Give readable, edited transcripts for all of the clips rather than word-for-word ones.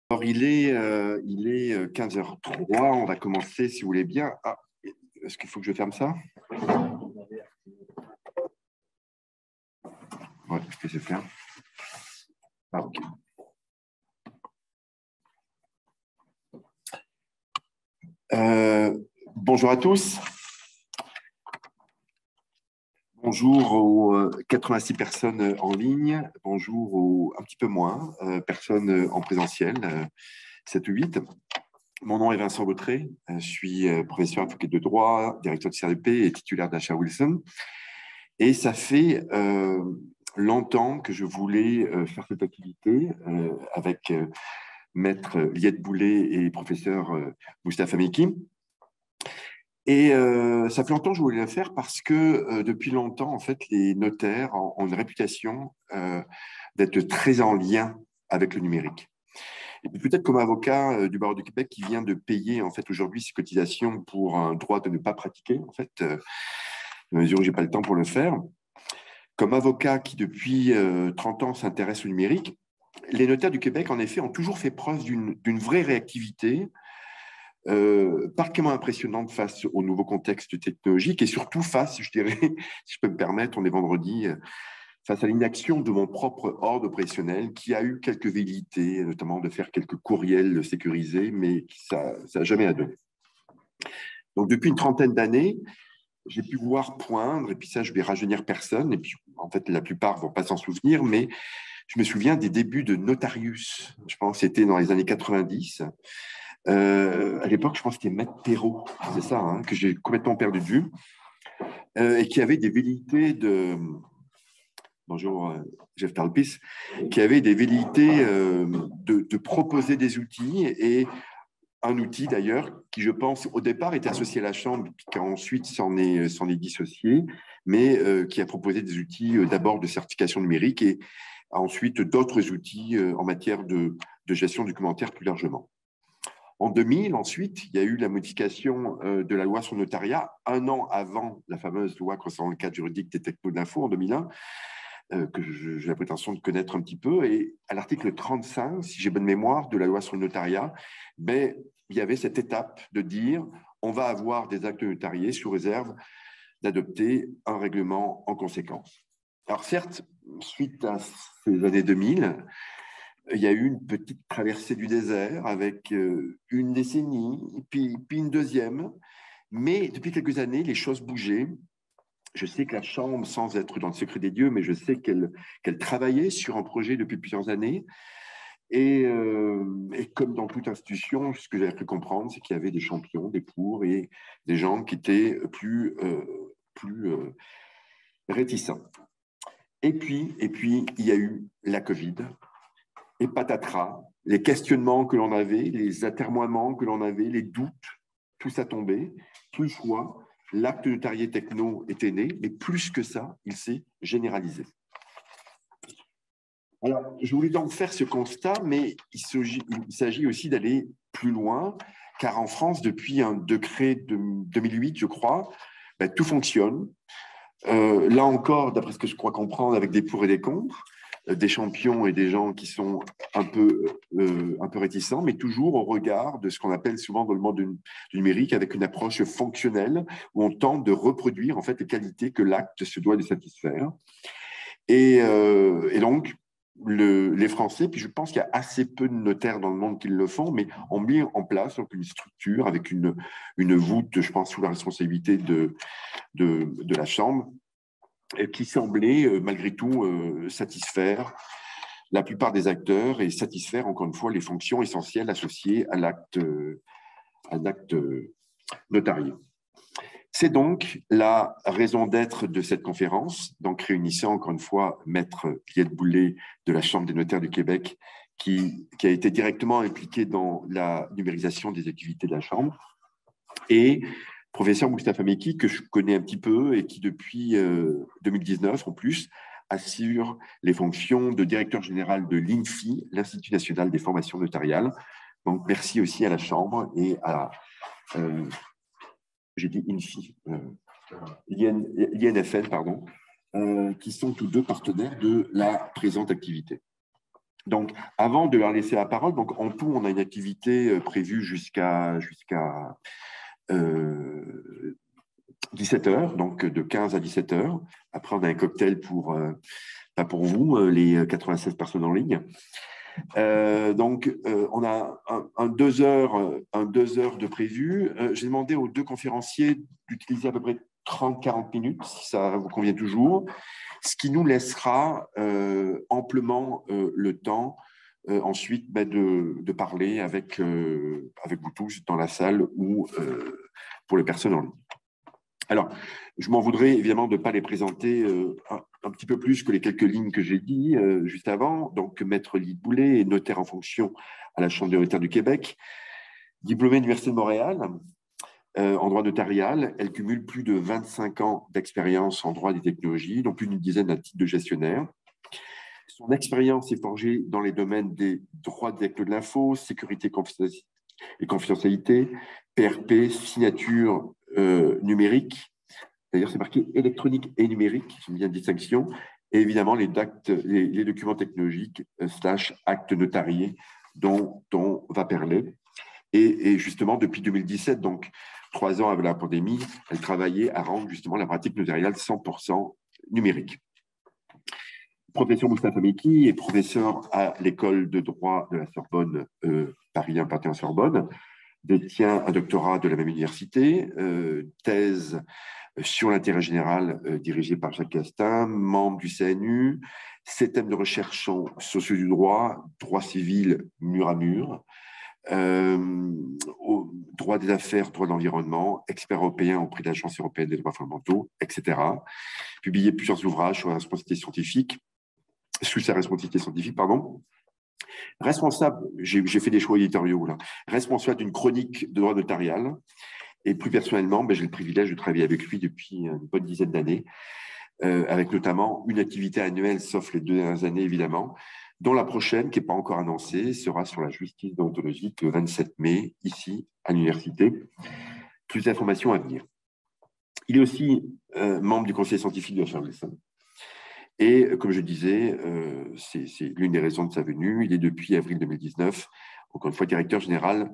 Alors, il est 15h03, on va commencer si vous voulez bien. Ah, est-ce qu'il faut que je ferme ça? Ouais, je peux se faire. Ah, ok. Bonjour à tous. Bonjour aux 86 personnes en ligne. Bonjour aux un petit peu moins personnes en présentiel, 7 ou 8. Mon nom est Vincent Gautré. Je suis professeur avocat de droit, directeur de CRDP et titulaire d'H.A. Wilson. Et ça fait longtemps que je voulais faire cette activité avec maître Liette Boulet et professeur Moustapha Meki. Et ça fait longtemps que je voulais le faire parce que depuis longtemps, en fait, les notaires ont une réputation d'être très en lien avec le numérique. Et peut-être comme avocat du barreau du Québec qui vient de payer en fait aujourd'hui ses cotisations pour un droit de ne pas pratiquer, en fait, à mesure où j'ai pas le temps pour le faire. Comme avocat qui depuis 30 ans s'intéresse au numérique, les notaires du Québec, en effet, ont toujours fait preuve d'une vraie réactivité particulièrement impressionnante face au nouveau contexte technologique et surtout face, je dirais, si je peux me permettre, on est vendredi, face à l'inaction de mon propre ordre opérationnel qui a eu quelques velléités, notamment de faire quelques courriels sécurisés, mais ça n'a jamais adonné. Donc depuis une trentaine d'années, j'ai pu voir poindre, et puis ça, je vais rajeunir personne, et puis en fait, la plupart ne vont pas s'en souvenir, mais je me souviens des débuts de Notarius. Je pense que c'était dans les années 90. À l'époque, je pense que c'était Maître Perrault, c'est ça, hein, que j'ai complètement perdu de vue, et qui avait des velléités de... Bonjour, Jeff Talpis, qui avait des velléités de proposer des outils, et un outil d'ailleurs qui, je pense, au départ était associé à la Chambre, qui ensuite s'en est dissocié, mais qui a proposé des outils d'abord de certification numérique et ensuite d'autres outils en matière de gestion documentaire plus largement. En 2000, ensuite, il y a eu la modification de la loi sur le notariat, un an avant la fameuse loi concernant le cadre juridique des technos de l'info en 2001, que j'ai la prétention de connaître un petit peu. Et à l'article 35, si j'ai bonne mémoire, de la loi sur le notariat, ben, il y avait cette étape de dire on va avoir des actes notariés sous réserve d'adopter un règlement en conséquence. Alors certes, suite à ces années 2000, il y a eu une petite traversée du désert avec une décennie, puis une deuxième. Mais depuis quelques années, les choses bougeaient. Je sais que la Chambre, sans être dans le secret des dieux, mais je sais qu'elle travaillait sur un projet depuis plusieurs années. Et comme dans toute institution, ce que j'avais pu comprendre, c'est qu'il y avait des champions, des pour et des gens qui étaient plus réticents. Et puis, il y a eu la Covid. Et patatras, les questionnements que l'on avait, les atermoiements que l'on avait, les doutes, tout ça tombait. Plus le choix, l'acte notarié techno était né, mais plus que ça, il s'est généralisé. Alors, je voulais donc faire ce constat, mais il s'agit aussi d'aller plus loin, car en France, depuis un décret de 2008, je crois, ben, tout fonctionne. Là encore, d'après ce que je crois comprendre, avec des pour et des contre, des champions et des gens qui sont un peu réticents, mais toujours au regard de ce qu'on appelle souvent dans le monde du numérique avec une approche fonctionnelle où on tente de reproduire en fait les qualités que l'acte se doit de satisfaire. Et donc, les Français, puis je pense qu'il y a assez peu de notaires dans le monde qui le font, mais ont mis en place donc, une structure avec une voûte, je pense, sous la responsabilité de la Chambre, qui semblait malgré tout satisfaire la plupart des acteurs et satisfaire encore une fois les fonctions essentielles associées à l'acte notarié. C'est donc la raison d'être de cette conférence, donc réunissant encore une fois Maître Liette Boulet de la Chambre des notaires du Québec, qui a été directement impliqué dans la numérisation des activités de la Chambre, et professeur Moustapha Meki, que je connais un petit peu et qui depuis 2019 en plus assure les fonctions de directeur général de l'INFI, l'Institut national des formations notariales. Donc merci aussi à la Chambre et à j'ai dit INFI, l'INFN, pardon, qui sont tous deux partenaires de la présente activité. Donc, avant de leur laisser la parole, donc en tout, on a une activité prévue jusqu'à 17 heures, donc de 15 à 17 heures. Après, on a un cocktail pas pour vous, les 96 personnes en ligne. On a un 2 heures de prévu. J'ai demandé aux deux conférenciers d'utiliser à peu près 30-40 minutes, si ça vous convient toujours, ce qui nous laissera amplement le temps ensuite de parler avec vous tous dans la salle ou pour les personnes en ligne. Alors, je m'en voudrais évidemment de ne pas les présenter un petit peu plus que les quelques lignes que j'ai dit juste avant. Donc, maître Lydie Boulet est notaire en fonction à la Chambre des notaires du Québec, diplômée de l'Université de Montréal en droit notarial. Elle cumule plus de 25 ans d'expérience en droit des technologies, dont plus d'une dizaine d'un titre de gestionnaire. Son expérience est forgée dans les domaines des droits des actes de l'info, sécurité et confidentialité, PRP, signature numérique. D'ailleurs, c'est marqué électronique et numérique, j'aime bien la distinction. Et évidemment, les documents technologiques / actes notariés dont on va parler. Et justement, depuis 2017, donc 3 ans avant la pandémie, elle travaillait à rendre justement la pratique notariale 100% numérique. Professeur Moustapha Meki est professeur à l'école de droit de la Sorbonne, Paris 1, Paris 1 Sorbonne, détient un doctorat de la même université, thèse sur l'intérêt général dirigée par Jacques Castin, membre du CNU. Ses thèmes de recherche sont sociaux du droit, droit civil mur à mur, au droit des affaires, droit de l'environnement, expert européen auprès de l'Agence européenne des droits fondamentaux, etc. Publié plusieurs ouvrages sur la responsabilité scientifique, sous sa responsabilité scientifique, pardon. Responsable, j'ai fait des choix éditoriaux là, responsable d'une chronique de droit notarial. Et plus personnellement, j'ai le privilège de travailler avec lui depuis une bonne dizaine d'années, avec notamment une activité annuelle, sauf les 2 dernières années évidemment, dont la prochaine, qui n'est pas encore annoncée, sera sur la justice déontologique le 27 mai, ici, à l'université. Plus d'informations à venir. Il est aussi membre du conseil scientifique de la Charles Wilson. Et comme je disais, c'est l'une des raisons de sa venue. Il est depuis avril 2019, encore une fois, directeur général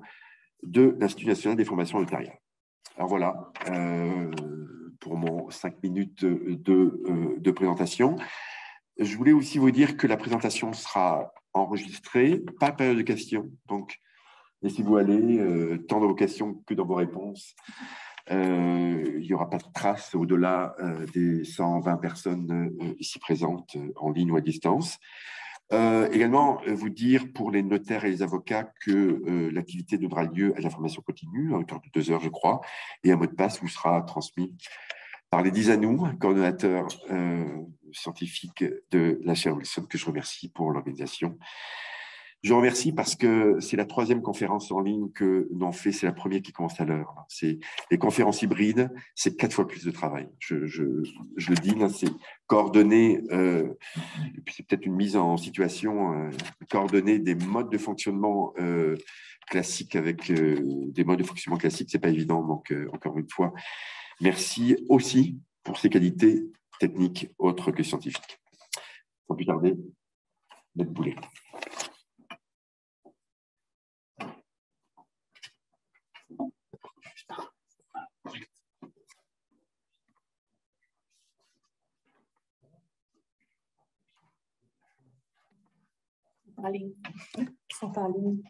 de l'Institut national des formations notariales. Alors voilà, pour mon 5 minutes de présentation. Je voulais aussi vous dire que la présentation sera enregistrée, pas période de questions. Donc, laissez-vous aller, tant dans vos questions que dans vos réponses. Il n'y aura pas de traces au-delà des 120 personnes ici présentes en ligne ou à distance. Également, vous dire pour les notaires et les avocats que l'activité donnera lieu à l'information continue, à hauteur de 2 heures, je crois, et un mot de passe vous sera transmis par les 10 à nous, coordonnateurs scientifiques de la chaire Wilson, que je remercie pour l'organisation. Je remercie parce que c'est la 3e conférence en ligne que l'on fait, c'est la première qui commence à l'heure. C'est les conférences hybrides, c'est 4 fois plus de travail. Je le dis, là, c'est coordonner, et puis c'est peut-être une mise en situation, coordonner des modes de fonctionnement classiques avec des modes de fonctionnement classiques, c'est pas évident. Donc, encore une fois, merci aussi pour ces qualités techniques autres que scientifiques. Sans plus tarder, Maître Boulet. En ligne. Ils sont en ligne.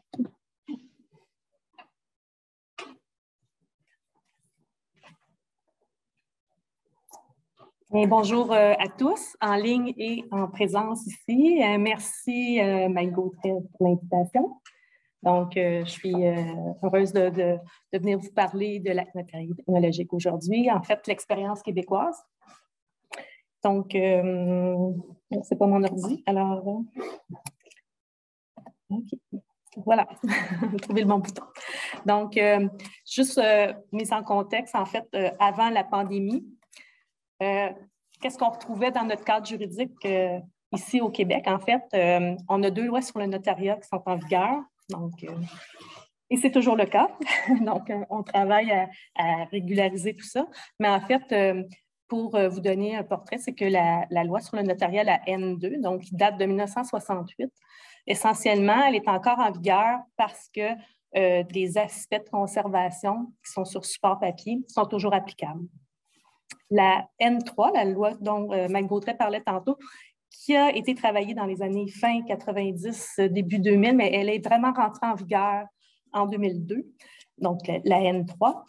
Et bonjour à tous, en ligne et en présence ici. Merci, Mike Gautret, pour l'invitation. Donc, je suis heureuse de venir vous parler de l'acte notarié technologique aujourd'hui, en fait, l'expérience québécoise. Donc, c'est pas mon ordi, alors... OK. Voilà, trouver le bon bouton. Donc, juste mise en contexte, en fait, avant la pandémie, qu'est-ce qu'on retrouvait dans notre cadre juridique ici au Québec? En fait, on a 2 lois sur le notariat qui sont en vigueur. Donc, et c'est toujours le cas. Donc, on travaille à régulariser tout ça. Mais en fait, pour vous donner un portrait, c'est que la loi sur le notariat, la N2, donc qui date de 1968, essentiellement, elle est encore en vigueur parce que des aspects de conservation qui sont sur support papier sont toujours applicables. La N3, la loi dont Mike Gautret parlait tantôt, qui a été travaillée dans les années fin 90, début 2000, mais elle est vraiment rentrée en vigueur en 2002, donc la N3.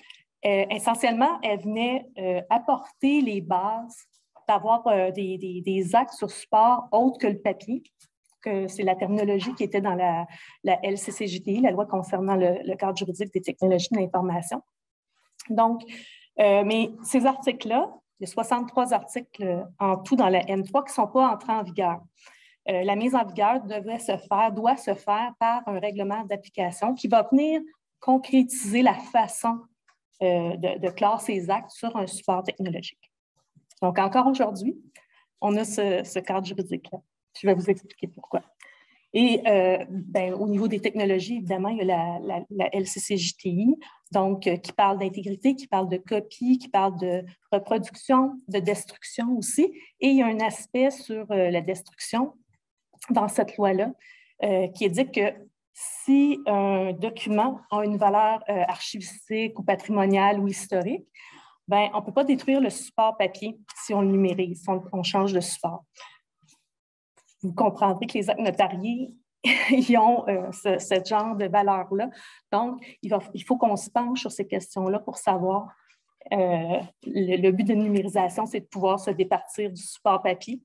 Essentiellement, elle venait apporter les bases d'avoir des actes sur support autres que le papier, que c'est la terminologie qui était dans la LCCJTI, la loi concernant le cadre juridique des technologies de l'information. Donc, mais ces articles-là, il y a 63 articles en tout dans la N3 qui ne sont pas entrés en vigueur. La mise en vigueur doit se faire par un règlement d'application qui va venir concrétiser la façon de classer ces actes sur un support technologique. Donc, encore aujourd'hui, on a ce cadre juridique-là. Je vais vous expliquer pourquoi. Et au niveau des technologies, évidemment, il y a la LCCJTI, donc qui parle d'intégrité, qui parle de copie, qui parle de reproduction, de destruction aussi. Et il y a un aspect sur la destruction dans cette loi-là qui indique que si un document a une valeur archivistique ou patrimoniale ou historique, ben, on ne peut pas détruire le support papier si on le numérise, si on change de support. Vous comprendrez que les actes notariés, ils ont ce genre de valeur-là. Donc, il faut qu'on se penche sur ces questions-là pour savoir le but de numérisation, c'est de pouvoir se départir du support papier,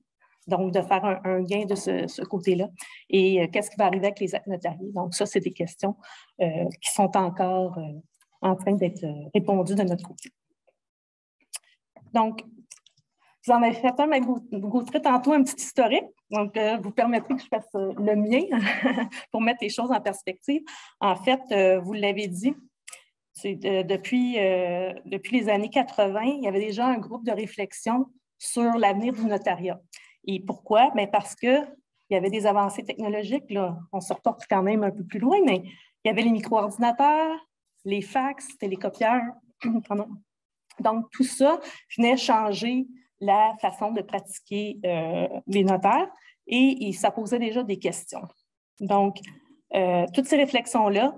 donc de faire un gain de ce côté-là. Et qu'est-ce qui va arriver avec les actes notariés? Donc, ça, c'est des questions qui sont encore en train d'être répondues de notre côté. Donc, vous en avez fait un, mais vous goûterez tantôt un petit historique. Donc, vous permettrez que je fasse le mien pour mettre les choses en perspective. En fait, vous l'avez dit, depuis les années 80, il y avait déjà un groupe de réflexion sur l'avenir du notariat. Et pourquoi? Bien parce qu'il y avait des avancées technologiques. Là. On se reporte quand même un peu plus loin, mais il y avait les micro-ordinateurs, les fax, télécopieurs. Donc, tout ça venait changer la façon de pratiquer les notaires et ça posait déjà des questions. Donc, toutes ces réflexions-là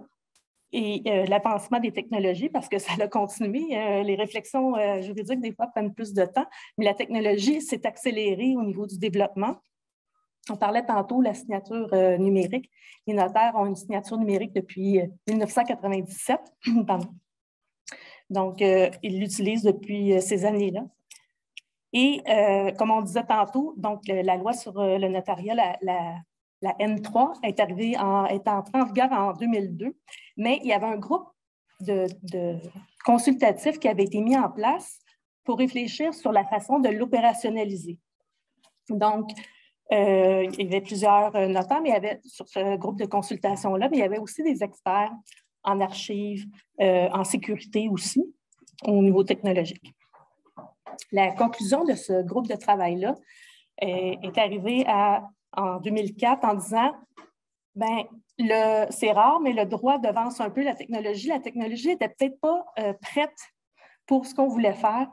et l'avancement des technologies, parce que ça a continué, les réflexions juridiques, des fois, prennent plus de temps, mais la technologie s'est accélérée au niveau du développement. On parlait tantôt de la signature numérique. Les notaires ont une signature numérique depuis 1997. Pardon. Donc, ils l'utilisent depuis ces années-là. Et comme on disait tantôt, donc la loi sur le notariat, la N3, est entrée en vigueur en 2002, mais il y avait un groupe de consultatifs qui avait été mis en place pour réfléchir sur la façon de l'opérationnaliser. Donc, il y avait plusieurs notaires, mais il y avait sur ce groupe de consultation-là, mais il y avait aussi des experts en archives, en sécurité aussi, au niveau technologique. La conclusion de ce groupe de travail-là est arrivée en 2004 en disant, ben, c'est rare, mais le droit devance un peu la technologie. La technologie n'était peut-être pas prête pour ce qu'on voulait faire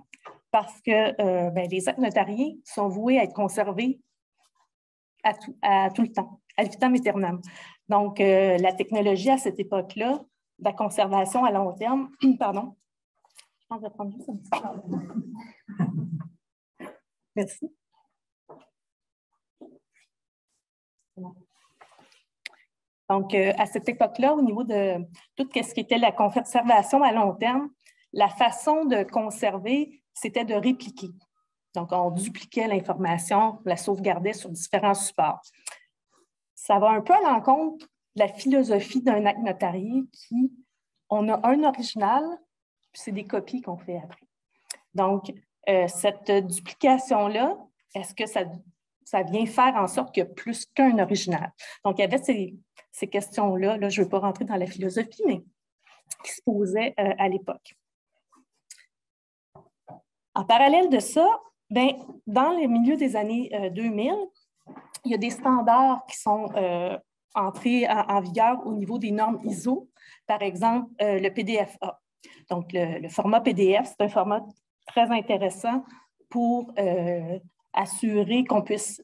parce que les actes notariés sont voués à être conservés à tout le temps, à vitam aeternam. Donc, la technologie à cette époque-là, la conservation à long terme, pardon, je pense que je vais prendre juste un petit peu. Merci. Donc, à cette époque-là, au niveau de tout ce qui était la conservation à long terme, la façon de conserver, c'était de répliquer. Donc, on dupliquait l'information, la sauvegardait sur différents supports. Ça va un peu à l'encontre de la philosophie d'un acte notarié qui, on a un original, puis c'est des copies qu'on fait après. Donc, cette duplication-là, est-ce que ça vient faire en sorte qu'il y a plus qu'un original? Donc, il y avait ces questions-là, là, je ne veux pas rentrer dans la philosophie, mais qui se posaient à l'époque. En parallèle de ça, bien, dans le milieu des années 2000, il y a des standards qui sont entrés en vigueur au niveau des normes ISO, par exemple le PDF-A. Donc, le format PDF, c'est un format très intéressant pour assurer qu'on puisse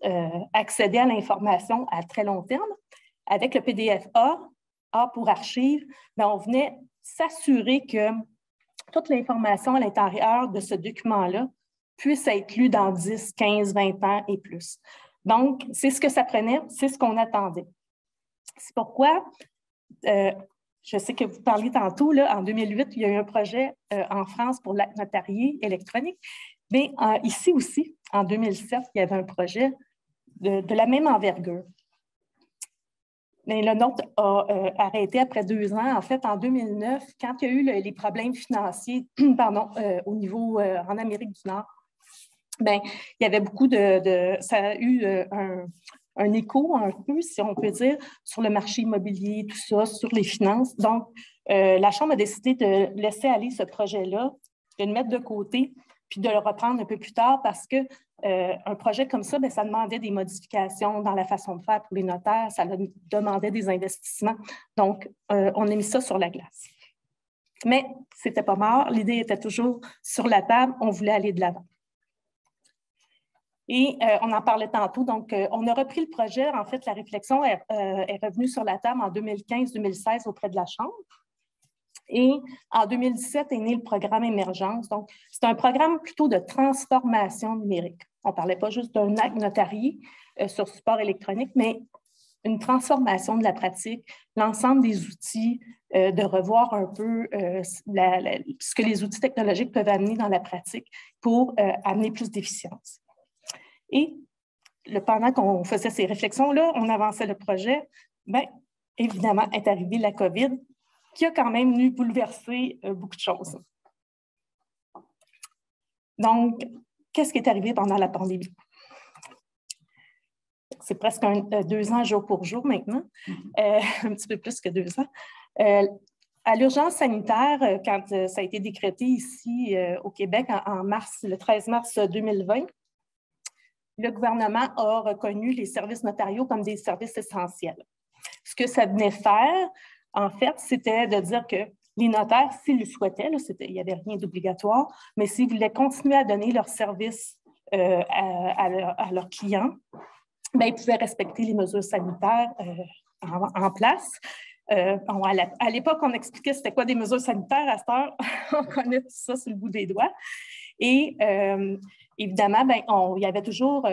accéder à l'information à très long terme. Avec le PDF-A, A pour archives, bien, on venait s'assurer que toute l'information à l'intérieur de ce document-là puisse être lue dans 10, 15, 20 ans et plus. Donc, c'est ce que ça prenait, c'est ce qu'on attendait. C'est pourquoi, je sais que vous parliez tantôt, là, en 2008, il y a eu un projet en France pour l'acte notarié électronique, mais ici aussi, en 2007, il y avait un projet de la même envergure. Mais le nôtre a arrêté après 2 ans. En fait, en 2009, quand il y a eu les problèmes financiers au niveau en Amérique du Nord, bien, il y avait beaucoup ça a eu un écho un peu, si on peut dire, sur le marché immobilier, tout ça, sur les finances. Donc, la Chambre a décidé de laisser aller ce projet-là, de le mettre de côté, puis de le reprendre un peu plus tard parce que un projet comme ça, bien, ça demandait des modifications dans la façon de faire pour les notaires, ça demandait des investissements. Donc, on a mis ça sur la glace. Mais ce n'était pas mort, l'idée était toujours sur la table, on voulait aller de l'avant. Et on en parlait tantôt, donc on a repris le projet. En fait, la réflexion est revenue sur la table en 2015-2016 auprès de la Chambre. Et en 2017 est né le programme Émergence. Donc, c'est un programme plutôt de transformation numérique. On ne parlait pas juste d'un acte notarié sur support électronique, mais une transformation de la pratique, l'ensemble des outils, de revoir un peu ce que les outils technologiques peuvent amener dans la pratique pour amener plus d'efficience. Et pendant qu'on faisait ces réflexions-là, on avançait le projet, bien, évidemment, est arrivée la COVID, qui a quand même venu bouleverser beaucoup de choses. Donc, qu'est-ce qui est arrivé pendant la pandémie? C'est presque 2 ans jour pour jour maintenant, un petit peu plus que 2 ans. À l'urgence sanitaire, quand ça a été décrété ici au Québec le 13 mars 2020, le gouvernement a reconnu les services notariaux comme des services essentiels. Ce que ça venait faire, en fait, c'était de dire que les notaires, s'ils le souhaitaient, il n'y avait rien d'obligatoire, mais s'ils voulaient continuer à donner leurs services à leurs clients, bien, ils pouvaient respecter les mesures sanitaires en place. À l'époque, on expliquait c'était quoi des mesures sanitaires. À cette heure, on connaît tout ça sur le bout des doigts. Et évidemment, bien, il y avait toujours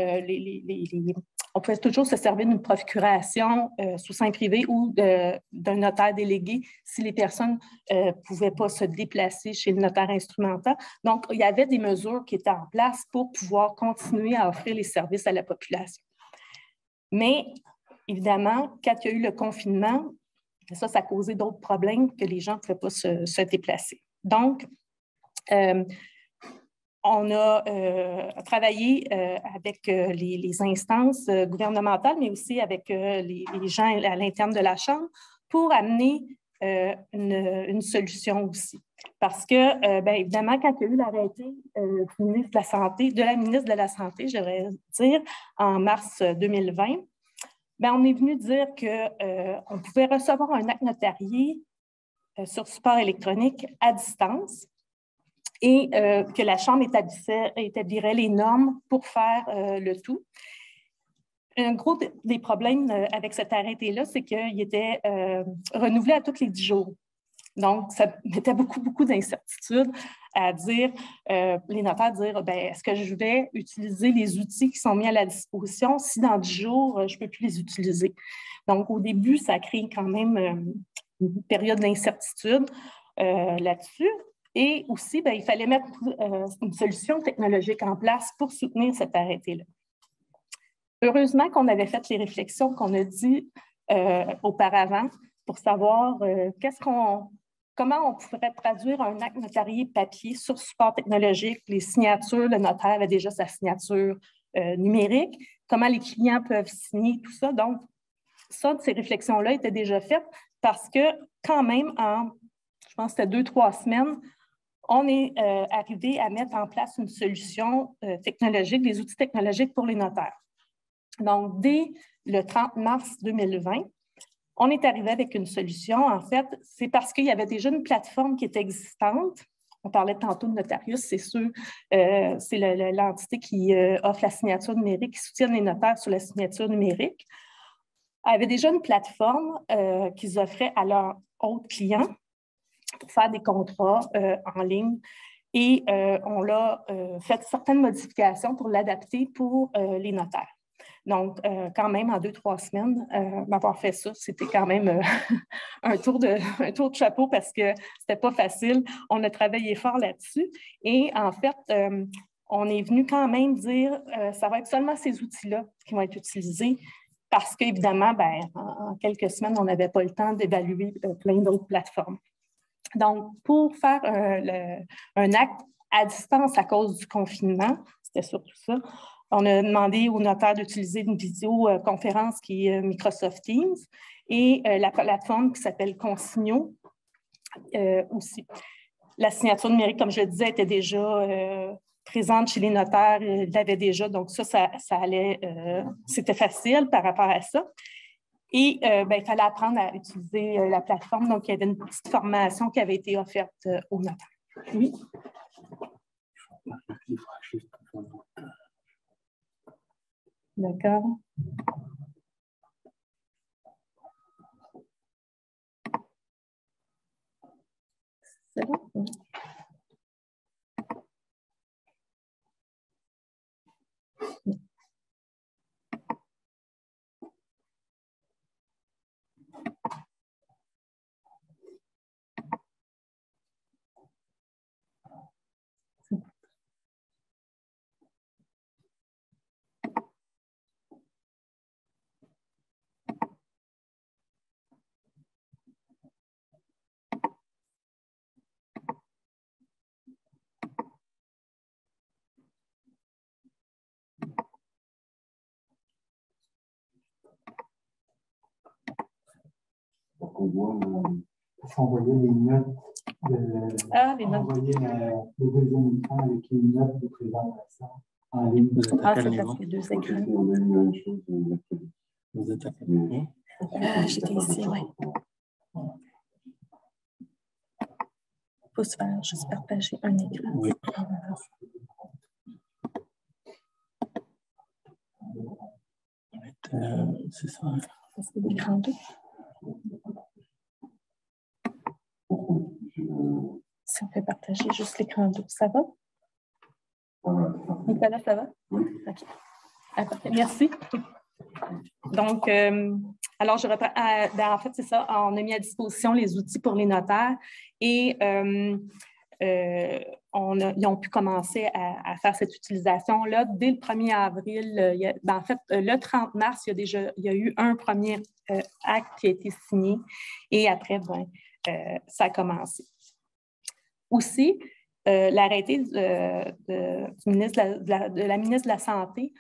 on pouvait toujours se servir d'une procuration sous seing privé ou d'un notaire délégué si les personnes ne pouvaient pas se déplacer chez le notaire instrumentant. Donc, il y avait des mesures qui étaient en place pour pouvoir continuer à offrir les services à la population. Mais, évidemment, quand il y a eu le confinement, ça a causé d'autres problèmes que les gens ne pouvaient pas se déplacer. Donc, on a travaillé avec les instances gouvernementales, mais aussi avec les gens à l'interne de la Chambre pour amener une solution aussi. Parce que, bien évidemment, quand il y a eu l'arrêté du ministre de la Santé, de la ministre de la Santé, je devrais dire, en mars 2020, bien, on est venu dire qu'on pouvait recevoir un acte notarié sur support électronique à distance, et que la Chambre établirait les normes pour faire le tout. Un gros des problèmes avec cet arrêté-là, c'est qu'il était renouvelé à tous les 10 jours. Donc, ça mettait beaucoup d'incertitudes à dire, les notaires dire, bien, est-ce que je vais utiliser les outils qui sont mis à la disposition si dans 10 jours, je ne peux plus les utiliser? Donc, au début, ça a créé quand même une période d'incertitude là-dessus. Et aussi, bien, il fallait mettre une solution technologique en place pour soutenir cet arrêté-là. Heureusement qu'on avait fait les réflexions qu'on a dit auparavant pour savoir comment on pourrait traduire un acte notarié papier sur support technologique, les signatures, le notaire avait déjà sa signature numérique, comment les clients peuvent signer, tout ça. Donc, ces réflexions-là étaient déjà faites parce que quand même, je pense que c'était 2-3 semaines, on est arrivé à mettre en place une solution technologique, des outils technologiques pour les notaires. Donc, dès le 30 mars 2020, on est arrivé avec une solution. En fait, c'est parce qu'il y avait déjà une plateforme qui était existante On parlait tantôt de Notarius, c'est l'entité qui offre la signature numérique, qui soutient les notaires sur la signature numérique. Ils avaient déjà une plateforme qu'ils offraient à leurs autres clients pour faire des contrats en ligne. Et on a fait certaines modifications pour l'adapter pour les notaires. Donc, quand même, en 2-3 semaines, m'avoir fait ça, c'était quand même un tour de chapeau parce que c'était pas facile. On a travaillé fort là-dessus. Et en fait, on est venu quand même dire ça va être seulement ces outils-là qui vont être utilisés parce qu'évidemment, en quelques semaines, on n'avait pas le temps d'évaluer plein d'autres plateformes. Donc, pour faire un acte à distance à cause du confinement, c'était surtout ça, on a demandé aux notaires d'utiliser une vidéoconférence qui est Microsoft Teams et la plateforme qui s'appelle Consigno aussi. La signature numérique, comme je le disais, était déjà présente chez les notaires, ils l'avaient déjà, donc ça allait, c'était facile par rapport à ça. Et il fallait apprendre à utiliser la plateforme, donc il y avait une petite formation qui avait été offerte aux notaires. Oui. D'accord. C'est bon? Oui. Il faut envoyer les notes les deuxième écran avec les notes de présentation en ligne. C'est parce qu'il y a 2 écrans. Vous êtes à quel niveau? J'étais ici, oui. Il faut se faire juste partager un écran. Oui. C'est ça. C'est l'écran 2. Si on fait partager juste l'écran 2, ça va? Nicolas, ça va? Oui. OK. Merci. Donc, alors, je reprends. En fait, c'est ça. On a mis à disposition les outils pour les notaires et ils ont pu commencer à faire cette utilisation-là. Dès le 1er avril, en fait, le 30 mars, il y a eu un premier acte qui a été signé et après, ça a commencé. Aussi, l'arrêté de la ministre de la Santé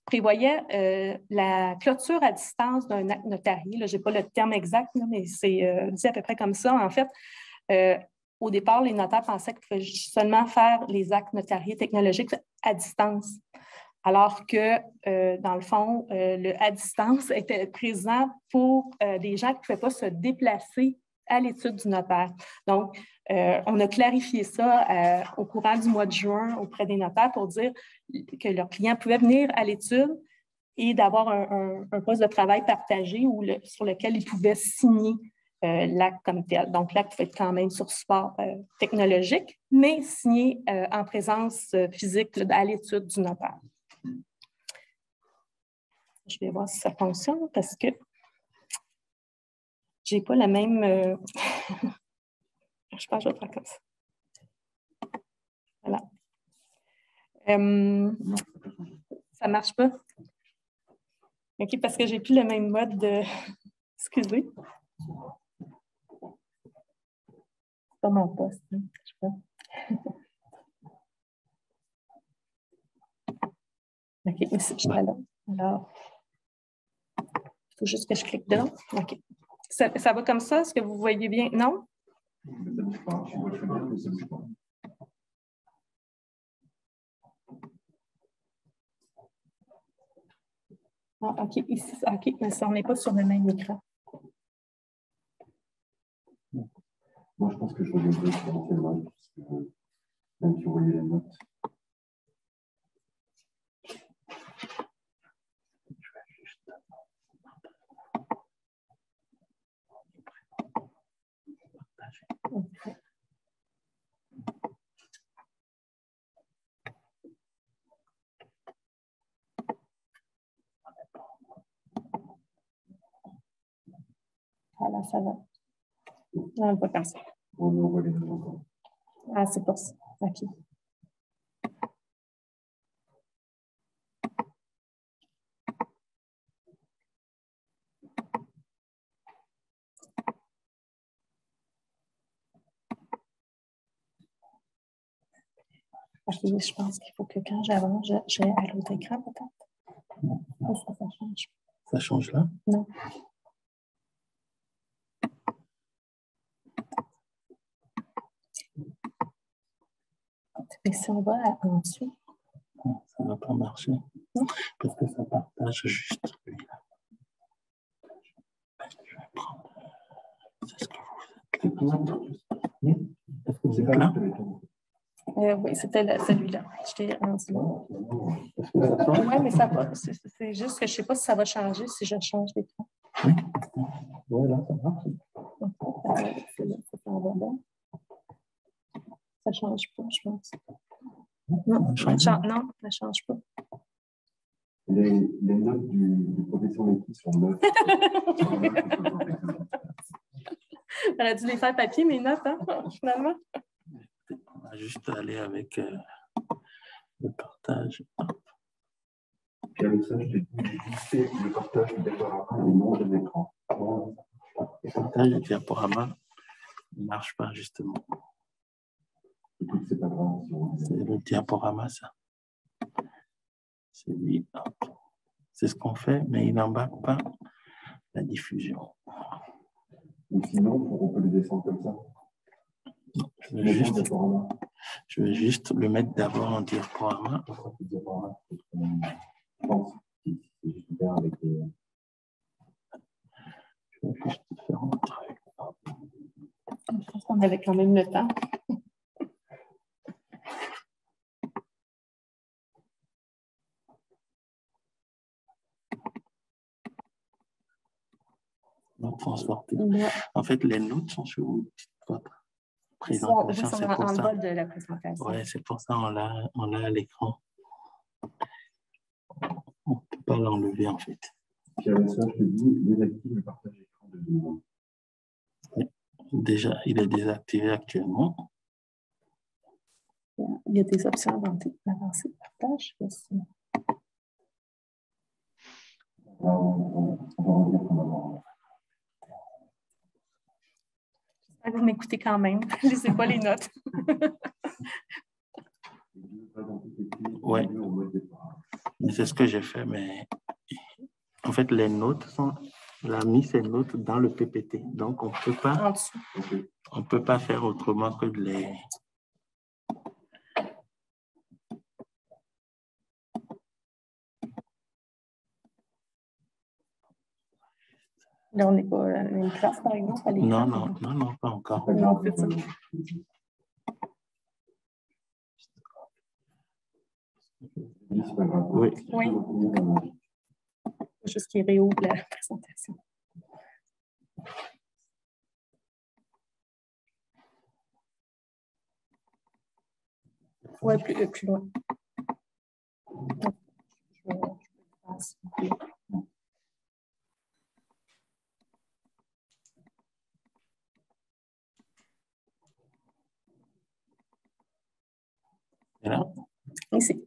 prévoyait la clôture à distance d'un acte notarié. Je n'ai pas le terme exact, là, mais c'est dit à peu près comme ça. En fait, au départ, les notaires pensaient qu'ils pouvaient seulement faire les actes notariés technologiques à distance, alors que, dans le fond, le à distance était présent pour des gens qui ne pouvaient pas se déplacer à l'étude du notaire. Donc, on a clarifié ça au courant du mois de juin auprès des notaires pour dire que leurs clients pouvaient venir à l'étude et d'avoir un poste de travail partagé sur lequel ils pouvaient signer l'acte comme tel. Donc, l'acte peut être quand même sur support technologique, mais signé en présence physique à l'étude du notaire. Je vais voir si ça fonctionne parce que je n'ai pas la même... Je pense que je vais faire comme ça. Voilà. Ça ne marche pas? OK, parce que je n'ai plus le même mode de... Excusez. C'est pas mon poste, hein, je sais pas. OK, ici, je suis là. Alors, il faut juste que je clique dedans. OK. Ça va comme ça? Est-ce que vous voyez bien? Non? Ah, OK, ici, OK, mais ça, on n'est pas sur le même écran. Moi, je pense que je reviendrai sur que même si vous voyez les notes. Voilà, ça va. Non, pas comme ça. On voit les notes encore. Ah, c'est pour ça. OK. OK, je pense qu'il faut que quand j'avance, j'ai à l'autre écran peut-être. Ça change. Ça change là? Non. Mais si on va en dessous. Ça ne va pas marcher. Non. Parce que ça partage juste celui-là. Je vais prendre. C'est ce que vous êtes. Est-ce que vous êtes là? Oui, c'était celui-là. J'étais en dessous. Est-ce que ça change? Oui, mais ça va. C'est juste que je ne sais pas si ça va changer si je change d'écran. Oui. Oui, là, ça marche. Ça ne change pas, je pense. Non, ça ne change pas. Les notes du professeur Letty sont neuves. J'aurais dû les faire papier, mes notes, hein, finalement. On va juste aller avec le partage. Puis avec ça, je t'ai dit, c'est le partage du diaporama et non de l'écran. Le partage du diaporama ne marche pas, justement. Écoute, c'est pas grave. C'est le diaporama, ça. C'est lui. C'est ce qu'on fait, mais il n'embarque pas la diffusion. Ou sinon, on peut le descendre comme ça. Je vais juste le mettre d'abord en diaporama. Je pense que c'est juste bien avec les... Je vais juste faire un truc. Je pense qu'on avait quand même le temps. Donc, transporter. Ouais. En fait, les notes sont sur votre présentation. C'est en bas de la présentation. Oui, c'est pour ça on l'a à l'écran. On ne peut pas l'enlever, en fait. Puis avec ça, je te dis, désactive le partage d'écran de nouveau. Déjà, il est désactivé actuellement. Il y a des options d'avancer le partage. On va revenir comme avant. Vous m'écoutez quand même. Je ne sais pas les notes. Oui, c'est ce que j'ai fait, mais en fait, les notes on a mis ces notes dans le PPT. Donc, on ne peut pas faire autrement que de les... Là, on n'est pas à une classe, par exemple, à l'écran. Non, pas encore. Non, c'est ça. Oui. Oui. Juste qu'il réouvre la présentation. Oui, plus loin. Et là? Ici.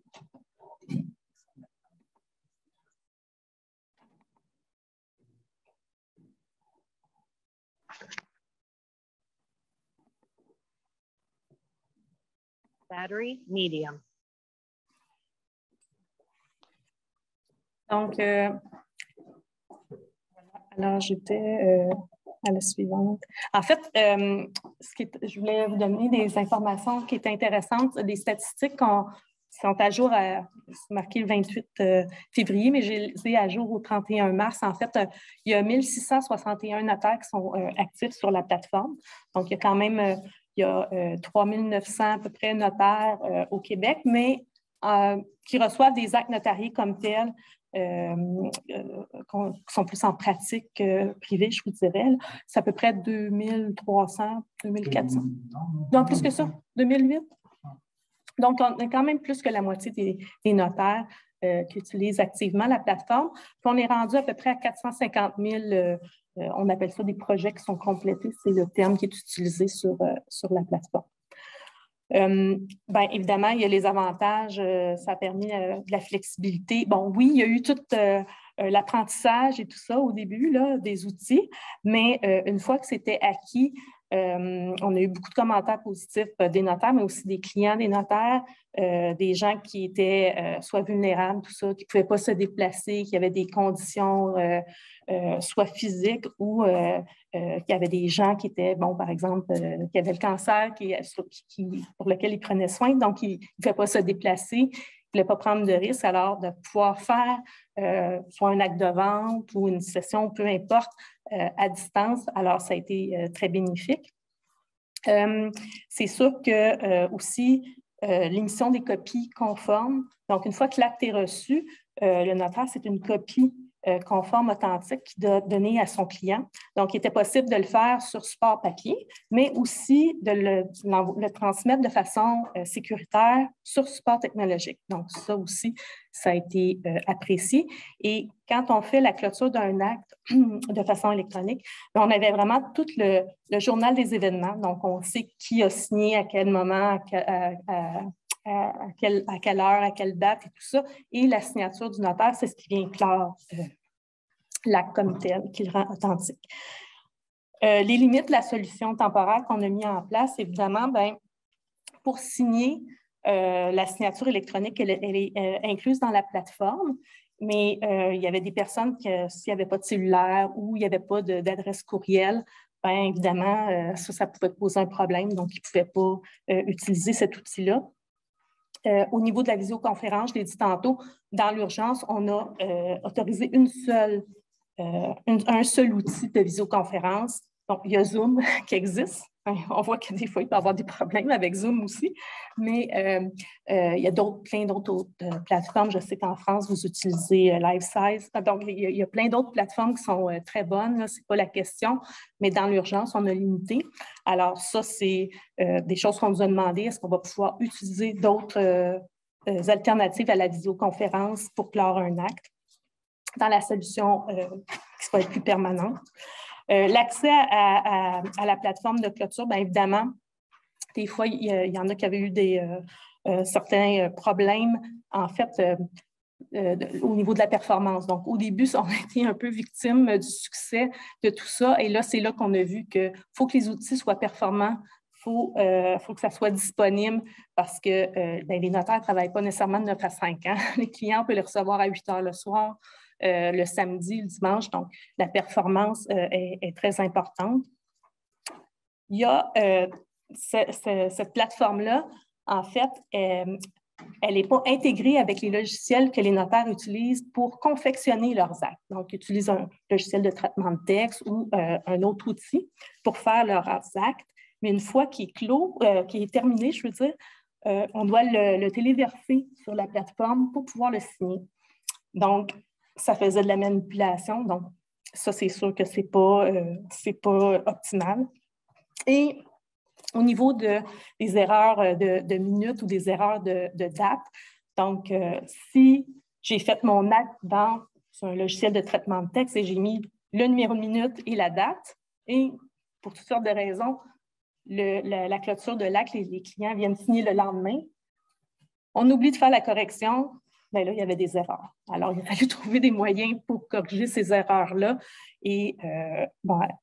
Battery medium. Donc, alors j'étais à la suivante. En fait, je voulais vous donner des informations qui étaient intéressantes, des statistiques qui sont à jour, c'est marqué le 28 février, mais j'ai les à jour au 31 mars. En fait, il y a 1661 notaires qui sont actifs sur la plateforme. Donc, il y a quand même il y a 3900 à peu près notaires au Québec, mais qui reçoivent des actes notariés comme tels, qui sont plus en pratique privée, je vous dirais. C'est à peu près 2300, 2400. Non, plus que ça, 2008. Donc, on a quand même plus que la moitié des notaires qui utilisent activement la plateforme. Puis on est rendu à peu près à 450 000, on appelle ça des projets qui sont complétés, c'est le terme qui est utilisé sur la plateforme. Bien, évidemment, il y a les avantages, ça a permis de la flexibilité. Bon, oui, il y a eu tout l'apprentissage et tout ça au début, là, des outils, mais une fois que c'était acquis, on a eu beaucoup de commentaires positifs des notaires, mais aussi des clients des notaires, des gens qui étaient soit vulnérables, tout ça, qui ne pouvaient pas se déplacer, qui avaient des conditions soit physiques ou qu'il y avait des gens qui étaient, bon, par exemple, qui avaient le cancer, pour lequel ils prenaient soin, donc ils ne pouvaient pas se déplacer, ils ne voulaient pas prendre de risques, alors de pouvoir faire soit un acte de vente ou une session, peu importe, à distance, alors ça a été très bénéfique. C'est sûr que aussi, l'émission des copies conformes, donc une fois que l'acte est reçu, le notaire, c'est une copie conforme, authentique, qu'il doit donner à son client. Donc, il était possible de le faire sur support papier, mais aussi de le transmettre de façon sécuritaire sur support technologique. Donc, ça aussi, ça a été apprécié. Et quand on fait la clôture d'un acte de façon électronique, on avait vraiment tout le journal des événements. Donc, on sait qui a signé, à quel moment, à quelle heure, à quelle date et tout ça. Et la signature du notaire, c'est ce qui vient clore l'acte comme tel, qui le rend authentique. Les limites de la solution temporaire qu'on a mis en place, évidemment, bien, pour signer, la signature électronique, elle est incluse dans la plateforme, mais il y avait des personnes qui, s'il n'y avait pas de cellulaire ou il n'y avait pas d'adresse courriel, bien évidemment, ça pouvait poser un problème, donc ils ne pouvaient pas utiliser cet outil-là. Au niveau de la visioconférence, je l'ai dit tantôt, dans l'urgence, on a autorisé un seul outil de visioconférence. Donc, il y a Zoom qui existe. On voit que des fois, il peut y avoir des problèmes avec Zoom aussi, mais il y a plein d'autres plateformes. Je sais qu'en France, vous utilisez LiveSize. Donc, il y a plein d'autres plateformes qui sont très bonnes. Ce n'est pas la question, mais dans l'urgence, on a limité. Alors, ça, c'est des choses qu'on nous a demandé. Est-ce qu'on va pouvoir utiliser d'autres alternatives à la visioconférence pour clore un acte dans la solution qui va être plus permanente? L'accès à la plateforme de clôture, bien évidemment, des fois, il y en a qui avaient eu certains problèmes, en fait, au niveau de la performance. Donc, au début, on a été un peu victime du succès de tout ça. Et là, c'est là qu'on a vu qu'il faut que les outils soient performants, faut que ça soit disponible parce que les notaires ne travaillent pas nécessairement de 9 à 5 ans. Les clients, on peut les recevoir à 8 heures le soir. Le samedi, le dimanche. Donc, la performance est très importante. Il y a cette plateforme-là, en fait, elle n'est pas intégrée avec les logiciels que les notaires utilisent pour confectionner leurs actes. Donc, ils utilisent un logiciel de traitement de texte ou un autre outil pour faire leurs actes. Mais une fois qu'il est clos, qu'il est terminé, je veux dire, on doit le téléverser sur la plateforme pour pouvoir le signer. Donc, ça faisait de la manipulation, donc ça, c'est sûr que ce n'est pas optimal. Et au niveau des erreurs de minutes ou des erreurs de date, donc si j'ai fait mon acte sur un logiciel de traitement de texte et j'ai mis le numéro de minute et la date, et pour toutes sortes de raisons, la clôture de l'acte, les clients viennent signer le lendemain, on oublie de faire la correction. Bien là, il y avait des erreurs. Alors, il a fallu trouver des moyens pour corriger ces erreurs-là. Et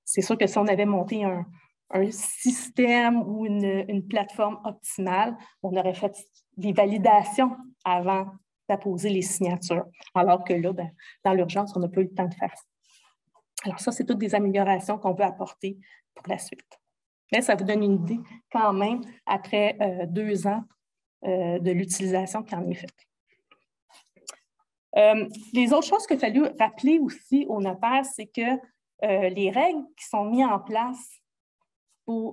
c'est sûr que si on avait monté un système ou une plateforme optimale, on aurait fait des validations avant d'apposer les signatures. Alors que là, dans l'urgence, on n'a pas eu le temps de faire ça. Alors ça, c'est toutes des améliorations qu'on veut apporter pour la suite. Mais ça vous donne une idée quand même, après 2 ans de l'utilisation qui en est faite. Les autres choses qu'il a fallu rappeler aussi aux notaires, c'est que les règles qui sont mises en place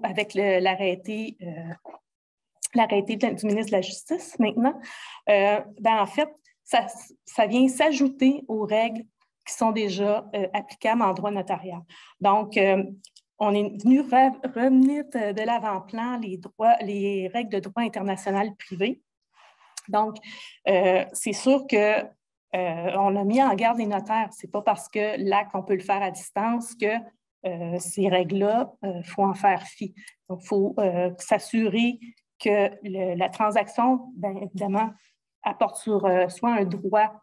avec l'arrêté du ministre de la Justice maintenant, en fait, ça vient s'ajouter aux règles qui sont déjà applicables en droit notarial. Donc, on est venu revenir de l'avant-plan les règles de droit international privé. Donc, c'est sûr que on a mis en garde les notaires. Ce n'est pas parce que l'acte, on peut le faire à distance que ces règles-là, il faut en faire fi. Donc, il faut s'assurer que la transaction, bien évidemment, apporte sur soit un droit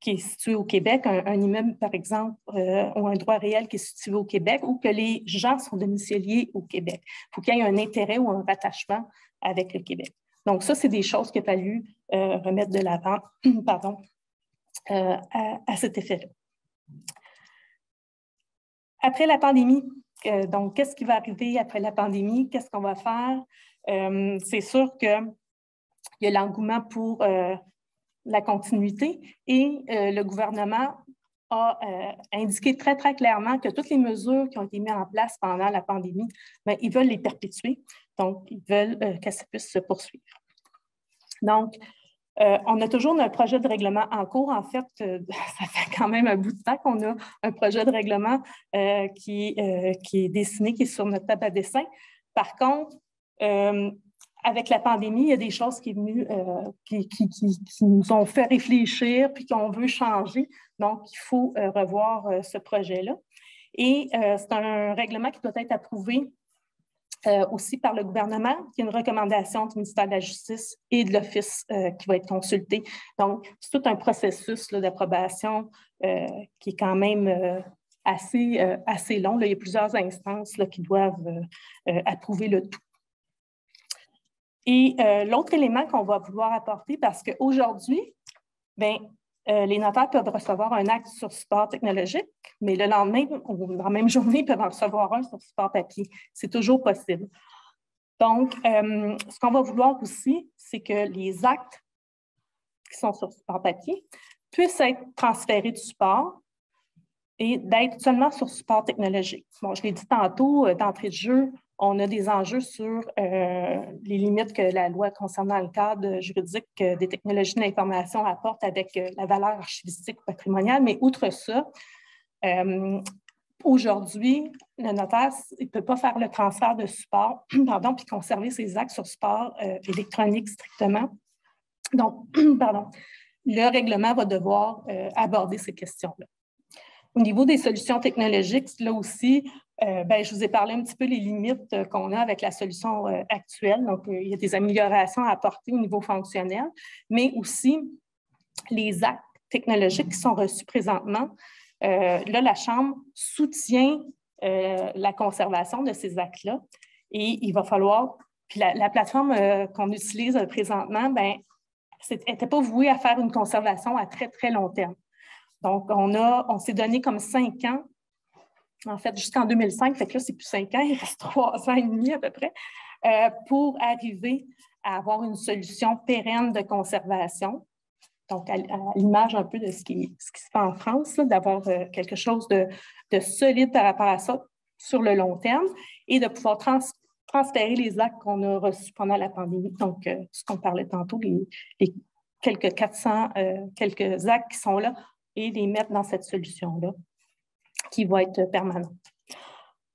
qui est situé au Québec, un immeuble, par exemple, ou un droit réel qui est situé au Québec, ou que les gens sont domiciliés au Québec. Il faut qu'il y ait un intérêt ou un rattachement avec le Québec. Donc, ça, c'est des choses qu'il a fallu remettre de l'avant à cet effet-là. Après la pandémie, donc, qu'est-ce qui va arriver après la pandémie? Qu'est-ce qu'on va faire? C'est sûr qu'il y a l'engouement pour la continuité et le gouvernement a indiqué très, très clairement que toutes les mesures qui ont été mises en place pendant la pandémie, bien, ils veulent les perpétuer. Donc, ils veulent que ça puisse se poursuivre. Donc, on a toujours un projet de règlement en cours. En fait, ça fait quand même un bout de temps qu'on a un projet de règlement qui est dessiné, qui est sur notre table à dessin. Par contre, avec la pandémie, il y a des choses qui nous ont fait réfléchir puis qu'on veut changer. Donc, il faut revoir ce projet-là. Et c'est un règlement qui doit être approuvé aussi par le gouvernement, qui est une recommandation du ministère de la Justice et de l'Office qui va être consulté. Donc, c'est tout un processus d'approbation qui est quand même assez long. Là, il y a plusieurs instances là, qui doivent approuver le tout. Et l'autre élément qu'on va vouloir apporter, parce qu'aujourd'hui, les notaires peuvent recevoir un acte sur support technologique, mais le lendemain, ou dans la même journée, ils peuvent en recevoir un sur support papier. C'est toujours possible. Donc, ce qu'on va vouloir aussi, c'est que les actes qui sont sur support papier puissent être transférés du support et d'être seulement sur support technologique. Bon, je l'ai dit tantôt, d'entrée de jeu, on a des enjeux sur les limites que la loi concernant le cadre juridique des technologies de l'information apporte avec la valeur archivistique ou patrimoniale. Mais outre ça, aujourd'hui, le notaire ne peut pas faire le transfert de support puis conserver ses actes sur support électronique strictement. Donc, le règlement va devoir aborder ces questions-là. Au niveau des solutions technologiques, là aussi, je vous ai parlé un petit peu des limites qu'on a avec la solution actuelle. Donc, il y a des améliorations à apporter au niveau fonctionnel, mais aussi les actes technologiques qui sont reçus présentement. Là, la Chambre soutient la conservation de ces actes-là et il va falloir... Puis la plateforme qu'on utilise présentement, n'était pas vouée à faire une conservation à très, très long terme. Donc, on s'est donné comme 5 ans, en fait, jusqu'en 2005, fait que là, c'est plus 5 ans, il reste 3 ans et demi à peu près, pour arriver à avoir une solution pérenne de conservation. Donc, à l'image un peu de ce qui se fait en France, d'avoir quelque chose de solide par rapport à ça sur le long terme et de pouvoir transférer les actes qu'on a reçus pendant la pandémie. Donc, ce qu'on parlait tantôt, les quelques 400, quelques actes qui sont là, et les mettre dans cette solution-là qui va être permanente.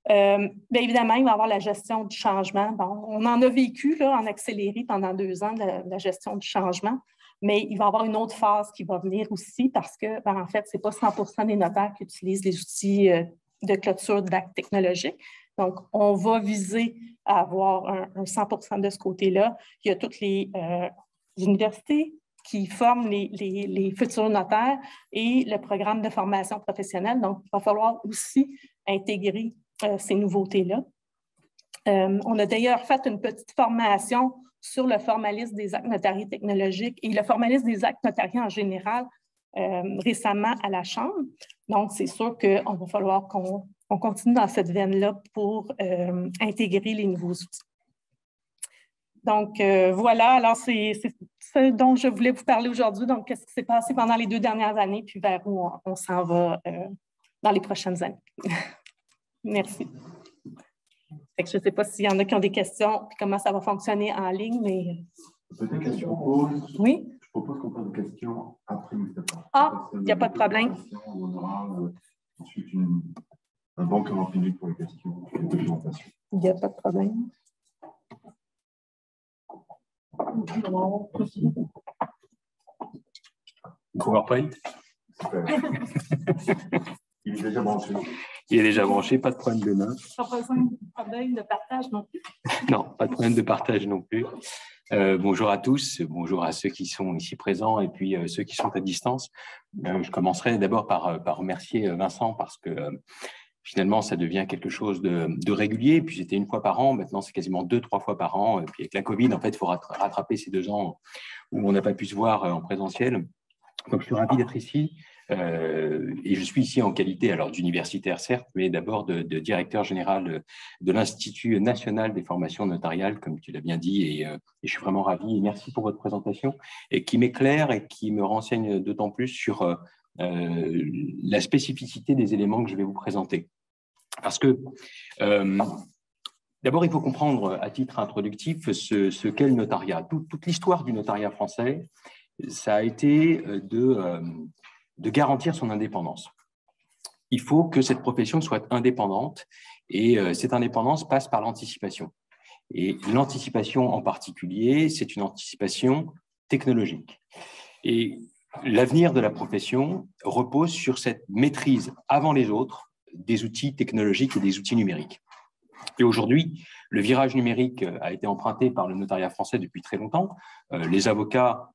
Bien évidemment, il va y avoir la gestion du changement. Bon, on en a vécu là, en accéléré pendant 2 ans la gestion du changement, mais il va y avoir une autre phase qui va venir aussi parce que, en fait, ce n'est pas 100% des notaires qui utilisent les outils de clôture d'actes technologiques. Donc, on va viser à avoir un 100% de ce côté-là. Il y a toutes les universités qui forment les futurs notaires et le programme de formation professionnelle. Donc, il va falloir aussi intégrer ces nouveautés-là. On a d'ailleurs fait une petite formation sur le formalisme des actes notariés technologiques et le formalisme des actes notariés en général récemment à la Chambre. Donc, c'est sûr qu'on va falloir qu'on continue dans cette veine-là pour intégrer les nouveaux outils. Donc, voilà, alors c'est ce dont je voulais vous parler aujourd'hui. Donc, qu'est-ce qui s'est passé pendant les 2 dernières années, puis vers où on s'en va dans les prochaines années. Merci. Fait que je ne sais pas s'il y en a qui ont des questions, puis comment ça va fonctionner en ligne, mais... Peut-être que Oui? je propose qu'on pose des questions après Moustapha. Ah, il n'y a pas de problème. On aura ensuite un bon 40 minutes pour les questions et les présentations. Il n'y a pas de problème. PowerPoint. Il est déjà branché. Il est déjà branché, pas de problème de main. Pas besoin de problème de partage non plus. Non, pas de problème de partage non plus. Bonjour à tous, bonjour à ceux qui sont ici présents et puis ceux qui sont à distance. Je commencerai d'abord par remercier Vincent parce que finalement, ça devient quelque chose de régulier. Puis c'était une fois par an, maintenant c'est quasiment 2-3 fois par an. Et puis avec la Covid, en fait, il faut rattraper ces 2 ans où on n'a pas pu se voir en présentiel. Donc je suis ravi d'être ici. Et je suis ici en qualité alors d'universitaire certes, mais d'abord de directeur général de l'Institut national des formations notariales, comme tu l'as bien dit, et je suis vraiment ravi. Et merci pour votre présentation et qui m'éclaire et qui me renseigne d'autant plus sur la spécificité des éléments que je vais vous présenter. Parce que d'abord, il faut comprendre à titre introductif ce qu'est le notariat. Toute l'histoire du notariat français, ça a été de garantir son indépendance. Il faut que cette profession soit indépendante et cette indépendance passe par l'anticipation. Et l'anticipation en particulier, c'est une anticipation technologique. Et l'avenir de la profession repose sur cette maîtrise avant les autres des outils technologiques et des outils numériques. Et aujourd'hui, le virage numérique a été emprunté par le notariat français depuis très longtemps. Les avocats,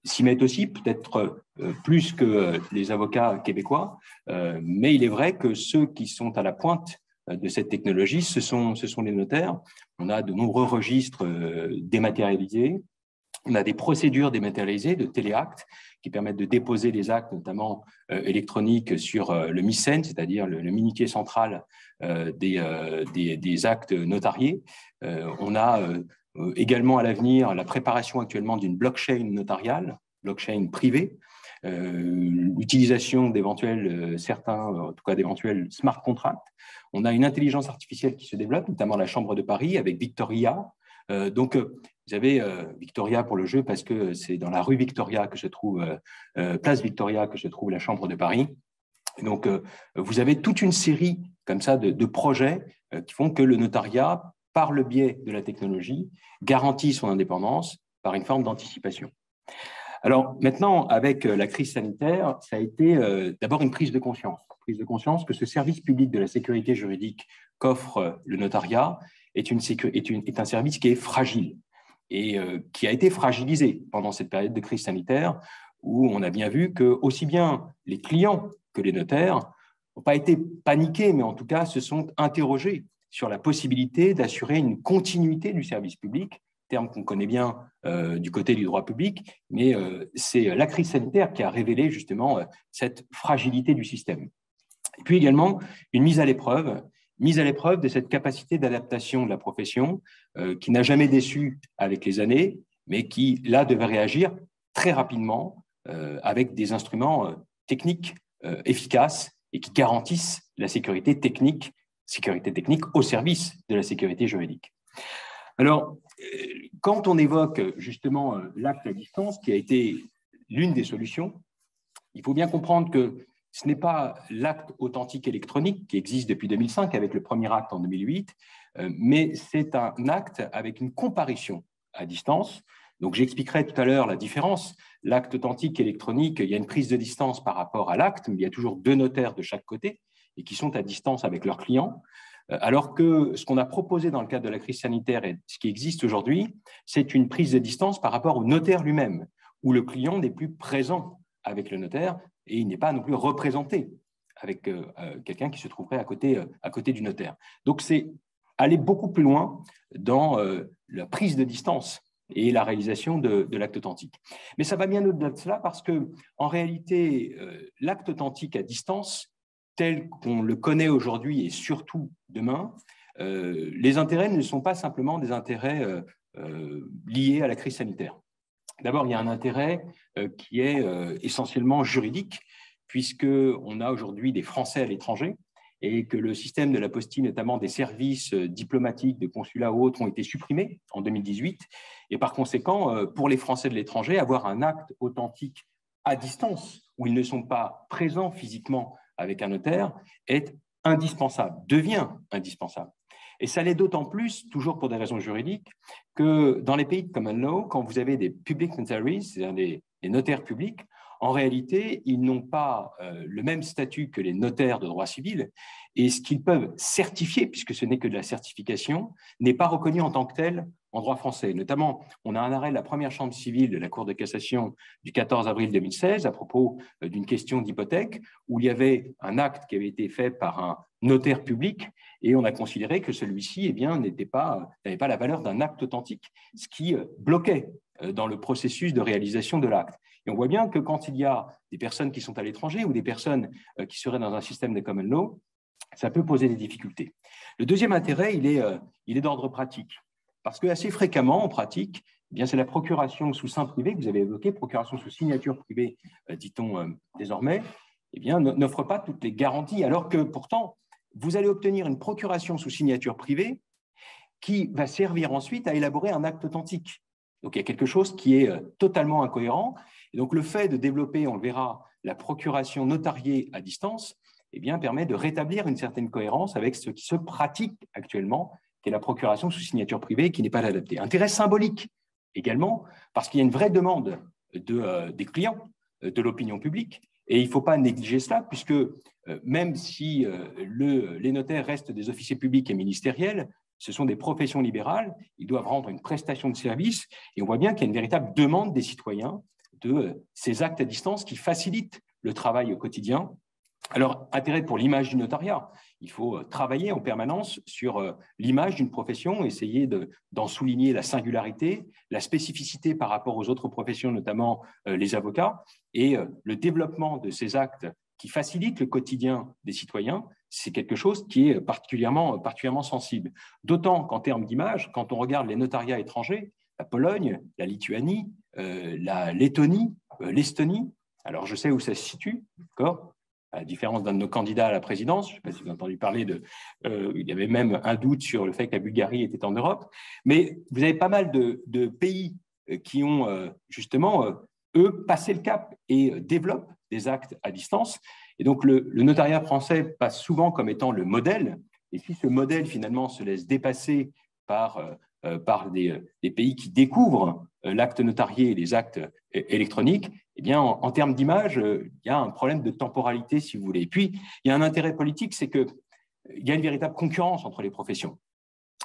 s'y mettent aussi, peut-être plus que les avocats québécois, mais il est vrai que ceux qui sont à la pointe de cette technologie, ce sont les notaires. On a de nombreux registres dématérialisés, on a des procédures dématérialisées de téléactes qui permettent de déposer les actes, notamment électroniques, sur le MICEN, c'est-à-dire le minutier central des actes notariés. On a également à l'avenir la préparation actuellement d'une blockchain notariale, blockchain privée, l'utilisation d'éventuels, en tout cas d'éventuels smart contracts. On a une intelligence artificielle qui se développe, notamment la Chambre de Paris avec Victoria. Vous avez Victoria pour le jeu parce que c'est dans la rue Victoria que se trouve, place Victoria que se trouve la Chambre de Paris. Donc, vous avez toute une série comme ça de projets qui font que le notariat, par le biais de la technologie, garantit son indépendance par une forme d'anticipation. Alors maintenant, avec la crise sanitaire, ça a été d'abord une prise de conscience que ce service public de la sécurité juridique qu'offre le notariat est un service qui est fragile et qui a été fragilisé pendant cette période de crise sanitaire où on a bien vu que aussi bien les clients que les notaires n'ont pas été paniqués, mais en tout cas se sont interrogés sur la possibilité d'assurer une continuité du service public, terme qu'on connaît bien du côté du droit public, mais c'est la crise sanitaire qui a révélé justement cette fragilité du système. Et puis également une mise à l'épreuve de cette capacité d'adaptation de la profession qui n'a jamais déçu avec les années, mais qui, là, devait réagir très rapidement avec des instruments techniques efficaces et qui garantissent la sécurité technique au service de la sécurité juridique. Alors, quand on évoque justement l'acte à distance, qui a été l'une des solutions, il faut bien comprendre que ce n'est pas l'acte authentique électronique qui existe depuis 2005 avec le premier acte en 2008, mais c'est un acte avec une comparution à distance. Donc, j'expliquerai tout à l'heure la différence. L'acte authentique électronique, il y a une prise de distance par rapport à l'acte, mais il y a toujours 2 notaires de chaque côté et qui sont à distance avec leurs clients. Alors que ce qu'on a proposé dans le cadre de la crise sanitaire et ce qui existe aujourd'hui, c'est une prise de distance par rapport au notaire lui-même, où le client n'est plus présent avec le notaire et il n'est pas non plus représenté avec quelqu'un qui se trouverait à côté du notaire. Donc, c'est aller beaucoup plus loin dans la prise de distance et la réalisation de l'acte authentique. Mais ça va bien au-delà de cela parce que, en réalité, l'acte authentique à distance, tel qu'on le connaît aujourd'hui et surtout demain, les intérêts ne sont pas simplement des intérêts liés à la crise sanitaire. D'abord, il y a un intérêt qui est essentiellement juridique, puisqu'on a aujourd'hui des Français à l'étranger et que le système de l'apostille, notamment des services diplomatiques, de consulats ou autres, ont été supprimés en 2018. Et par conséquent, pour les Français de l'étranger, avoir un acte authentique à distance, où ils ne sont pas présents physiquement avec un notaire, est indispensable, devient indispensable. Et ça l'est d'autant plus, toujours pour des raisons juridiques, que dans les pays de common law, quand vous avez des public notaries, c'est-à-dire des notaires publics, en réalité, ils n'ont pas le même statut que les notaires de droit civil, et ce qu'ils peuvent certifier, puisque ce n'est que de la certification, n'est pas reconnu en tant que tel en droit français. Notamment, on a un arrêt de la première chambre civile de la Cour de cassation du 14 avril 2016 à propos d'une question d'hypothèque, où il y avait un acte qui avait été fait par un notaire public, et on a considéré que celui-ci n'avait pas la valeur d'un acte authentique, ce qui bloquait dans le processus de réalisation de l'acte. Et on voit bien que quand il y a des personnes qui sont à l'étranger ou des personnes qui seraient dans un système de common law, ça peut poser des difficultés. Le deuxième intérêt, il est d'ordre pratique. Parce que assez fréquemment, en pratique, c'est la procuration sous seing privé que vous avez évoqué, procuration sous signature privée, dit-on désormais, n'offre pas toutes les garanties, alors que pourtant, vous allez obtenir une procuration sous signature privée qui va servir ensuite à élaborer un acte authentique. Donc, il y a quelque chose qui est totalement incohérent. Et donc, le fait de développer, on le verra, la procuration notariée à distance, permet de rétablir une certaine cohérence avec ce qui se pratique actuellement, qui est la procuration sous signature privée, qui n'est pas adaptée. Intérêt symbolique également, parce qu'il y a une vraie demande des clients, de l'opinion publique, et il ne faut pas négliger cela, puisque même si les notaires restent des officiers publics et ministériels, ce sont des professions libérales, ils doivent rendre une prestation de service, et on voit bien qu'il y a une véritable demande des citoyens de ces actes à distance qui facilitent le travail au quotidien. Alors, intérêt pour l'image du notariat. Il faut travailler en permanence sur l'image d'une profession, essayer d'en souligner la singularité, la spécificité par rapport aux autres professions, notamment les avocats, et le développement de ces actes qui facilitent le quotidien des citoyens, c'est quelque chose qui est particulièrement sensible. D'autant qu'en termes d'image, quand on regarde les notariats étrangers, la Pologne, la Lituanie, la Lettonie, l'Estonie, alors je sais où ça se situe, d'accord ? À la différence d'un de nos candidats à la présidence, je ne sais pas si vous avez entendu parler il y avait même un doute sur le fait que la Bulgarie était en Europe, mais vous avez pas mal de pays qui ont justement, eux, passé le cap et développent des actes à distance. Et donc, le notariat français passe souvent comme étant le modèle, et si ce modèle, finalement, se laisse dépasser par des pays qui découvrent l'acte notarié et les actes électroniques, en termes d'image, il y a un problème de temporalité, si vous voulez. Et puis, il y a un intérêt politique, c'est qu'il y a une véritable concurrence entre les professions.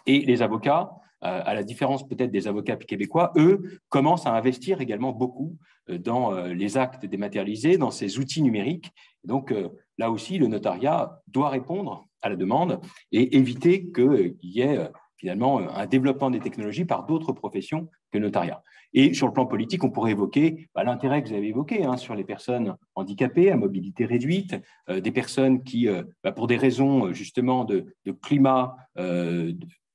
Et les avocats, à la différence peut-être des avocats québécois, eux, commencent à investir également beaucoup dans les actes dématérialisés, dans ces outils numériques. Donc, là aussi, le notariat doit répondre à la demande et éviter qu'il y ait finalement un développement des technologies par d'autres professions que le notariat. Et sur le plan politique, on pourrait évoquer l'intérêt que vous avez évoqué sur les personnes handicapées, à mobilité réduite, des personnes qui, pour des raisons justement de climat,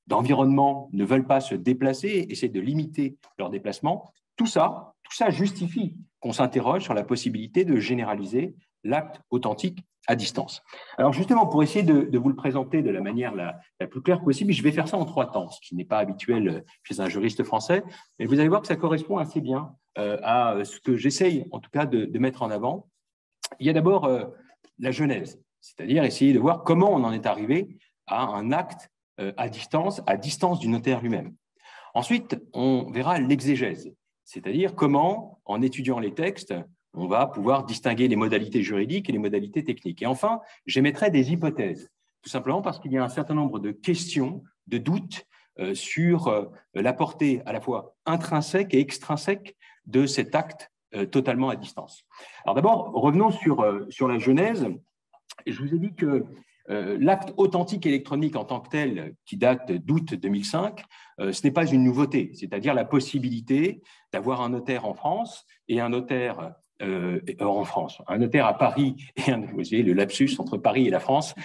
d'environnement, ne veulent pas se déplacer, essaient de limiter leur déplacement. Tout ça justifie qu'on s'interroge sur la possibilité de généraliser l'acte authentique à distance. Alors justement, pour essayer de vous le présenter de la manière la plus claire possible, je vais faire ça en 3 temps, ce qui n'est pas habituel chez un juriste français, mais vous allez voir que ça correspond assez bien à ce que j'essaye en tout cas de mettre en avant. Il y a d'abord la genèse, c'est-à-dire essayer de voir comment on en est arrivé à un acte à distance du notaire lui-même. Ensuite, on verra l'exégèse, c'est-à-dire comment, en étudiant les textes, on va pouvoir distinguer les modalités juridiques et les modalités techniques. Et enfin, j'émettrai des hypothèses, tout simplement parce qu'il y a un certain nombre de questions, de doutes sur la portée à la fois intrinsèque et extrinsèque de cet acte totalement à distance. Alors d'abord, revenons sur la genèse. Je vous ai dit que l'acte authentique électronique en tant que tel, qui date d'août 2005, ce n'est pas une nouveauté, c'est-à-dire la possibilité d'avoir un notaire en France et un notaire en France, un notaire à Paris et vous voyez le lapsus entre Paris et la France.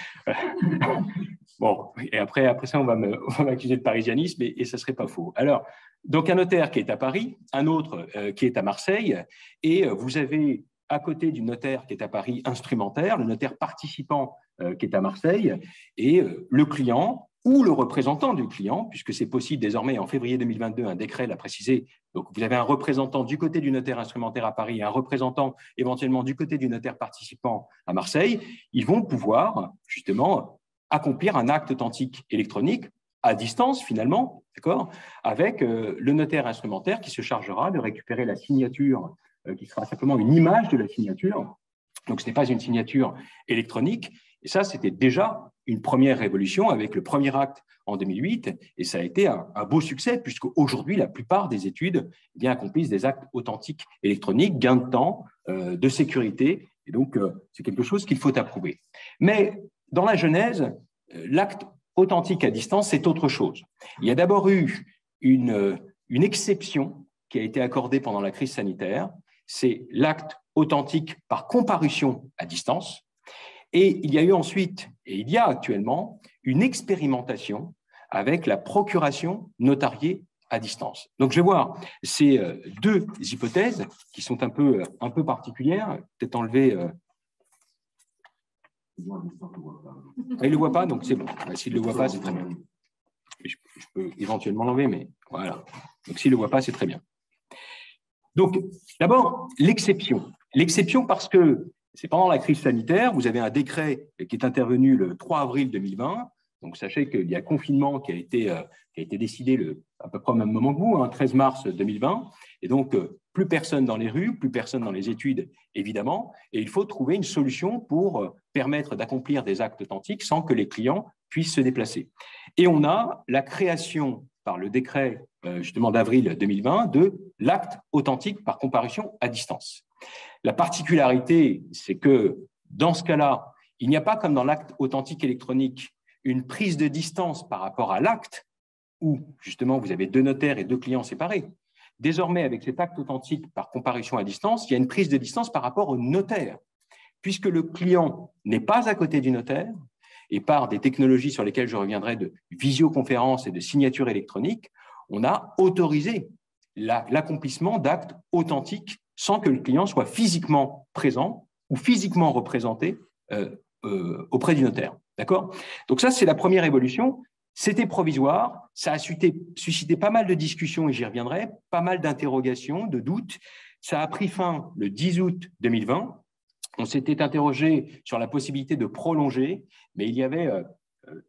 Bon, et après ça, on va m'accuser de parisianisme et ça ne serait pas faux. Alors, donc un notaire qui est à Paris, un autre qui est à Marseille, et vous avez à côté du notaire qui est à Paris instrumentaire, le notaire participant qui est à Marseille, et le client ou le représentant du client, puisque c'est possible désormais en février 2022, un décret l'a précisé. Donc, vous avez un représentant du côté du notaire instrumentaire à Paris et un représentant éventuellement du côté du notaire participant à Marseille. Ils vont pouvoir justement accomplir un acte authentique électronique à distance finalement, d'accord, avec le notaire instrumentaire qui se chargera de récupérer la signature, qui sera simplement une image de la signature. Donc, ce n'est pas une signature électronique. Et ça, c'était déjà une première révolution avec le premier acte en 2008. Et ça a été un beau succès, puisqu'aujourd'hui, la plupart des études accomplissent des actes authentiques électroniques, gain de temps, de sécurité. Et donc, c'est quelque chose qu'il faut approuver. Mais dans la genèse, l'acte authentique à distance, c'est autre chose. Il y a d'abord eu une exception qui a été accordée pendant la crise sanitaire. C'est l'acte authentique par comparution à distance. Et il y a eu ensuite, et il y a actuellement, une expérimentation avec la procuration notariée à distance. Donc, je vais voir ces deux hypothèses qui sont un peu particulières. Peut-être enlever… Il ne le voit pas, donc c'est bon. S'il ne le voit pas, c'est très bien. Je peux éventuellement l'enlever, mais voilà. Donc, s'il ne le voit pas, c'est très bien. Donc, d'abord, l'exception. L'exception parce que c'est pendant la crise sanitaire, vous avez un décret qui est intervenu le 3 avril 2020. Donc, sachez qu'il y a un confinement qui a été décidé à peu près au même moment que vous, 13 mars 2020. Et donc, plus personne dans les rues, plus personne dans les études, évidemment. Et il faut trouver une solution pour permettre d'accomplir des actes authentiques sans que les clients puissent se déplacer. Et on a la création par le décret justement d'avril 2020 de l'acte authentique par comparution à distance. La particularité, c'est que dans ce cas-là, il n'y a pas comme dans l'acte authentique électronique une prise de distance par rapport à l'acte où justement vous avez deux notaires et deux clients séparés. Désormais, avec cet acte authentique par comparution à distance, il y a une prise de distance par rapport au notaire, puisque le client n'est pas à côté du notaire et par des technologies sur lesquelles je reviendrai de visioconférence et de signature électronique, on a autorisé l'accomplissement d'actes authentiques sans que le client soit physiquement présent ou physiquement représenté auprès du notaire. D'accord ? Donc ça, c'est la première évolution. C'était provisoire, ça a suscité pas mal de discussions, et j'y reviendrai, pas mal d'interrogations, de doutes. Ça a pris fin le 10 août 2020. On s'était interrogé sur la possibilité de prolonger, mais il y avait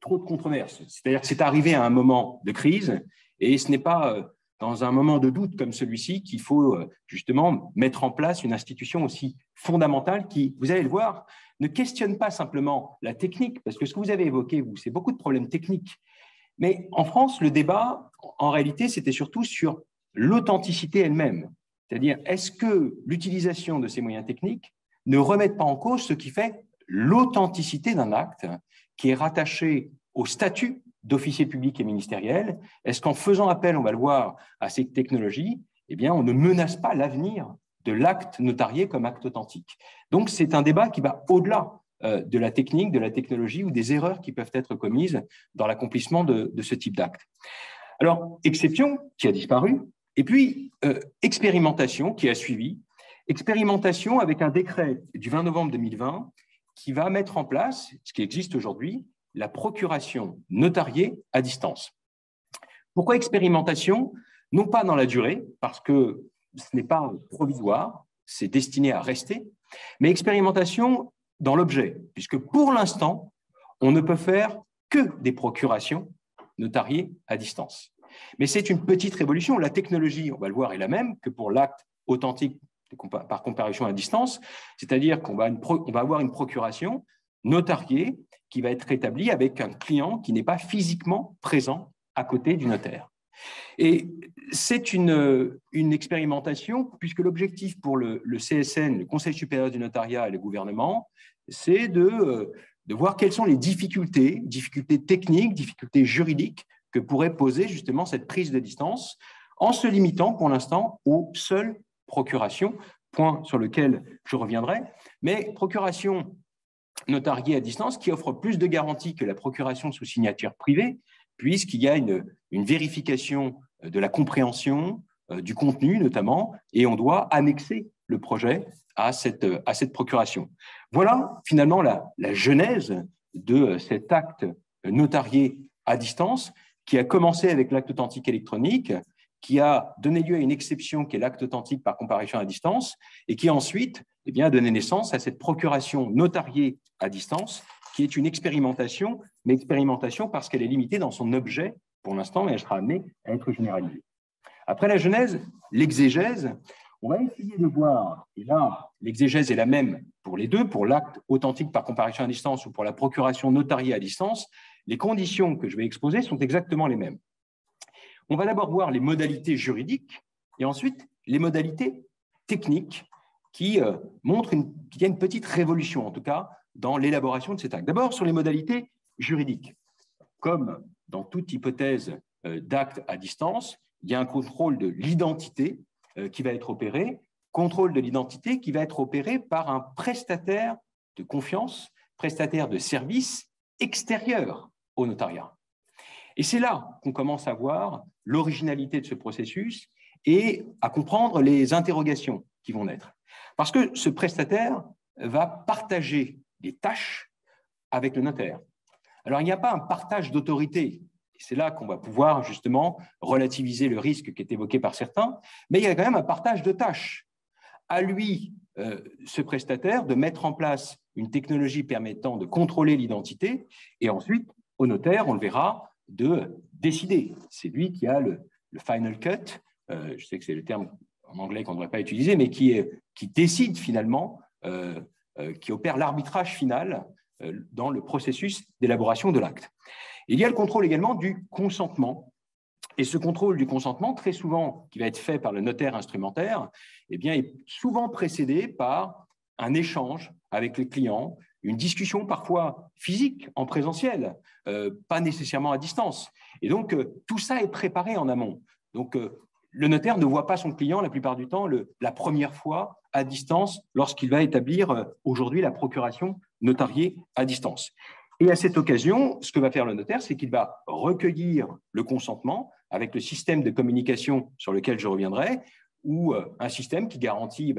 trop de controverses. C'est-à-dire que c'est arrivé à un moment de crise, et ce n'est pas dans un moment de doute comme celui-ci qu'il faut justement mettre en place une institution aussi fondamentale qui, vous allez le voir, ne questionne pas simplement la technique, parce que ce que vous avez évoqué, vous, c'est beaucoup de problèmes techniques. Mais en France, le débat, en réalité, c'était surtout sur l'authenticité elle-même. C'est-à-dire, est-ce que l'utilisation de ces moyens techniques ne remet pas en cause ce qui fait l'authenticité d'un acte qui est rattaché au statut d'officier public et ministériel? Est-ce qu'en faisant appel, on va le voir, à ces technologies, eh bien, on ne menace pas l'avenir de l'acte notarié comme acte authentique? Donc, c'est un débat qui va au-delà de la technique, de la technologie ou des erreurs qui peuvent être commises dans l'accomplissement de ce type d'acte. Alors, exception qui a disparu, et puis expérimentation qui a suivi. Expérimentation avec un décret du 20 novembre 2020 qui va mettre en place, ce qui existe aujourd'hui, la procuration notariée à distance. Pourquoi expérimentation? Non pas dans la durée, parce que ce n'est pas provisoire, c'est destiné à rester, mais expérimentation dans l'objet, puisque pour l'instant, on ne peut faire que des procurations notariées à distance. Mais c'est une petite révolution. La technologie, on va le voir, est la même que pour l'acte authentique par comparution à distance, c'est-à-dire qu'on va avoir une procuration notariée qui va être établie avec un client qui n'est pas physiquement présent à côté du notaire. Et c'est une expérimentation, puisque l'objectif pour le CSN, le Conseil supérieur du notariat et le gouvernement, c'est de voir quelles sont les difficultés techniques, difficultés juridiques que pourrait poser justement cette prise de distance, en se limitant pour l'instant aux seules procurations, point sur lequel je reviendrai, mais procuration notariée à distance qui offre plus de garanties que la procuration sous signature privée, puisqu'il y a une vérification de la compréhension, du contenu notamment, et on doit annexer le projet à cette procuration. Voilà finalement la genèse de cet acte notarié à distance qui a commencé avec l'acte authentique électronique, qui a donné lieu à une exception qui est l'acte authentique par comparution à distance et qui ensuite a donné naissance à cette procuration notariée à distance qui est une expérimentation, mais expérimentation parce qu'elle est limitée dans son objet pour l'instant, mais elle sera amenée à être généralisée. Après la genèse, l'exégèse, on va essayer de voir, et là, l'exégèse est la même pour les deux, pour l'acte authentique par comparution à distance ou pour la procuration notariée à distance, les conditions que je vais exposer sont exactement les mêmes. On va d'abord voir les modalités juridiques et ensuite les modalités techniques qui montrent qu'il y a une petite révolution, en tout cas, dans l'élaboration de cet acte. D'abord, sur les modalités juridiques. Comme dans toute hypothèse d'acte à distance, il y a un contrôle de l'identité qui va être opéré, contrôle de l'identité qui va être opéré par un prestataire de confiance, prestataire de service extérieur au notariat. Et c'est là qu'on commence à voir l'originalité de ce processus et à comprendre les interrogations qui vont naître. Parce que ce prestataire va partager des tâches avec le notaire. Alors, il n'y a pas un partage d'autorité. C'est là qu'on va pouvoir justement relativiser le risque qui est évoqué par certains, mais il y a quand même un partage de tâches. À lui, ce prestataire, de mettre en place une technologie permettant de contrôler l'identité et ensuite, au notaire, on le verra, de décider. C'est lui qui a le final cut, je sais que c'est le terme en anglais qu'on ne devrait pas utiliser, mais qui décide finalement, qui opère l'arbitrage final dans le processus d'élaboration de l'acte. Il y a le contrôle également du consentement. Et ce contrôle du consentement, très souvent, qui va être fait par le notaire instrumentaire, eh bien, est souvent précédé par un échange avec le client, une discussion parfois physique, en présentiel, pas nécessairement à distance. Et donc, tout ça est préparé en amont. Donc, le notaire ne voit pas son client la plupart du temps la première fois à distance lorsqu'il va établir aujourd'hui la procuration notariée à distance. Et à cette occasion, ce que va faire le notaire, c'est qu'il va recueillir le consentement avec le système de communication sur lequel je reviendrai, ou un système qui garantit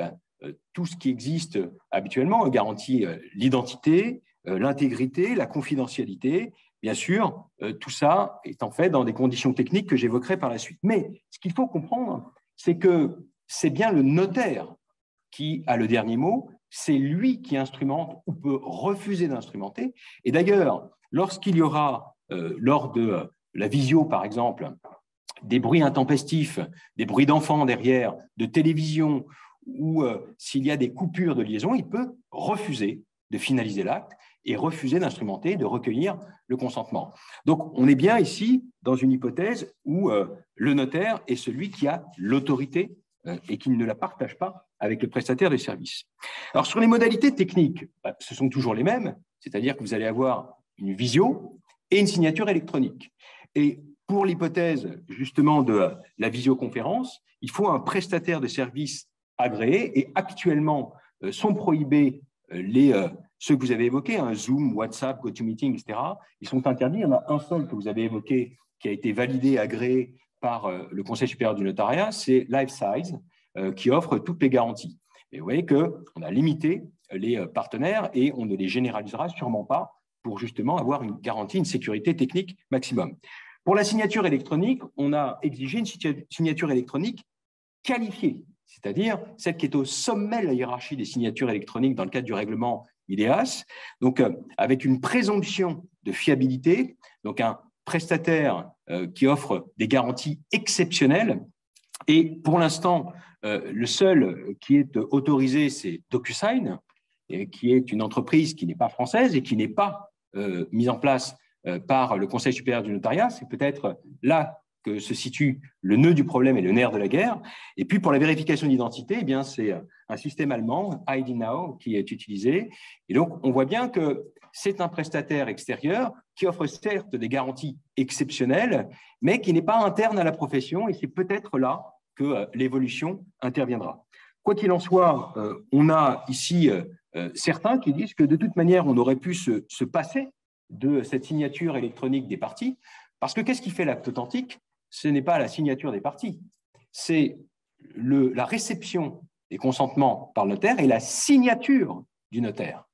tout ce qui existe habituellement, garantit l'identité, l'intégrité, la confidentialité. Bien sûr, tout ça étant fait dans des conditions techniques que j'évoquerai par la suite. Mais ce qu'il faut comprendre, c'est que c'est bien le notaire qui a le dernier mot, c'est lui qui instrumente ou peut refuser d'instrumenter. Et d'ailleurs, lorsqu'il y aura, lors de la visio par exemple, des bruits intempestifs, des bruits d'enfants derrière, de télévision, ou s'il y a des coupures de liaison, il peut refuser de finaliser l'acte et refuser d'instrumenter, de recueillir le consentement. Donc, on est bien ici dans une hypothèse où le notaire est celui qui a l'autorité et qui ne la partage pas avec le prestataire de service. Alors, sur les modalités techniques, ce sont toujours les mêmes, c'est-à-dire que vous allez avoir une visio et une signature électronique. Et pour l'hypothèse, justement, de la visioconférence, il faut un prestataire de service agréé et actuellement sont prohibés ceux que vous avez évoqués, Zoom, WhatsApp, GoToMeeting, etc. Ils sont interdits. Il y en a un seul que vous avez évoqué qui a été validé, agréé par le Conseil supérieur du notariat, c'est LifeSize, qui offre toutes les garanties. Et vous voyez qu'on a limité les partenaires et on ne les généralisera sûrement pas pour justement avoir une garantie, une sécurité technique maximum. Pour la signature électronique, on a exigé une signature électronique qualifiée, c'est-à-dire celle qui est au sommet de la hiérarchie des signatures électroniques dans le cadre du règlement IDEAS, donc avec une présomption de fiabilité, donc un prestataire qui offre des garanties exceptionnelles. Et pour l'instant, le seul qui est autorisé, c'est DocuSign, qui est une entreprise qui n'est pas française et qui n'est pas mise en place par le Conseil supérieur du notariat. C'est peut-être là que se situe le nœud du problème et le nerf de la guerre. Et puis, pour la vérification d'identité, eh bien, c'est un système allemand, ID Now, qui est utilisé. Et donc, on voit bien que c'est un prestataire extérieur qui offre certes des garanties exceptionnelles, mais qui n'est pas interne à la profession. Et c'est peut-être là que l'évolution interviendra. Quoi qu'il en soit, on a ici certains qui disent que de toute manière, on aurait pu se passer de cette signature électronique des parties, parce que qu'est-ce qui fait l'acte authentique? Ce n'est pas la signature des parties, c'est la réception des consentements par le notaire est la signature du notaire.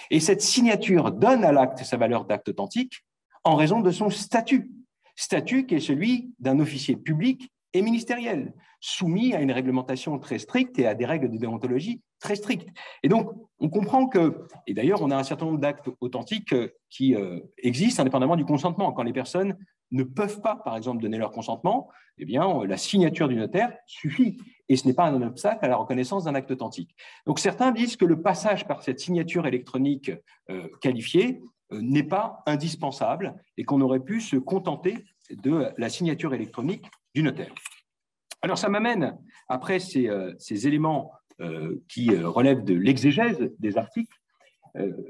Et cette signature donne à l'acte sa valeur d'acte authentique en raison de son statut qui est celui d'un officier public et ministériel, soumis à une réglementation très stricte et à des règles de déontologie très strictes. Et donc, on comprend que, et d'ailleurs, on a un certain nombre d'actes authentiques qui existent indépendamment du consentement. Quand les personnes ne peuvent pas, par exemple, donner leur consentement, eh bien, la signature du notaire suffit. Et ce n'est pas un obstacle à la reconnaissance d'un acte authentique. Donc, certains disent que le passage par cette signature électronique qualifiée n'est pas indispensable et qu'on aurait pu se contenter de la signature électronique du notaire. Alors, ça m'amène, après ces éléments qui relèvent de l'exégèse des articles,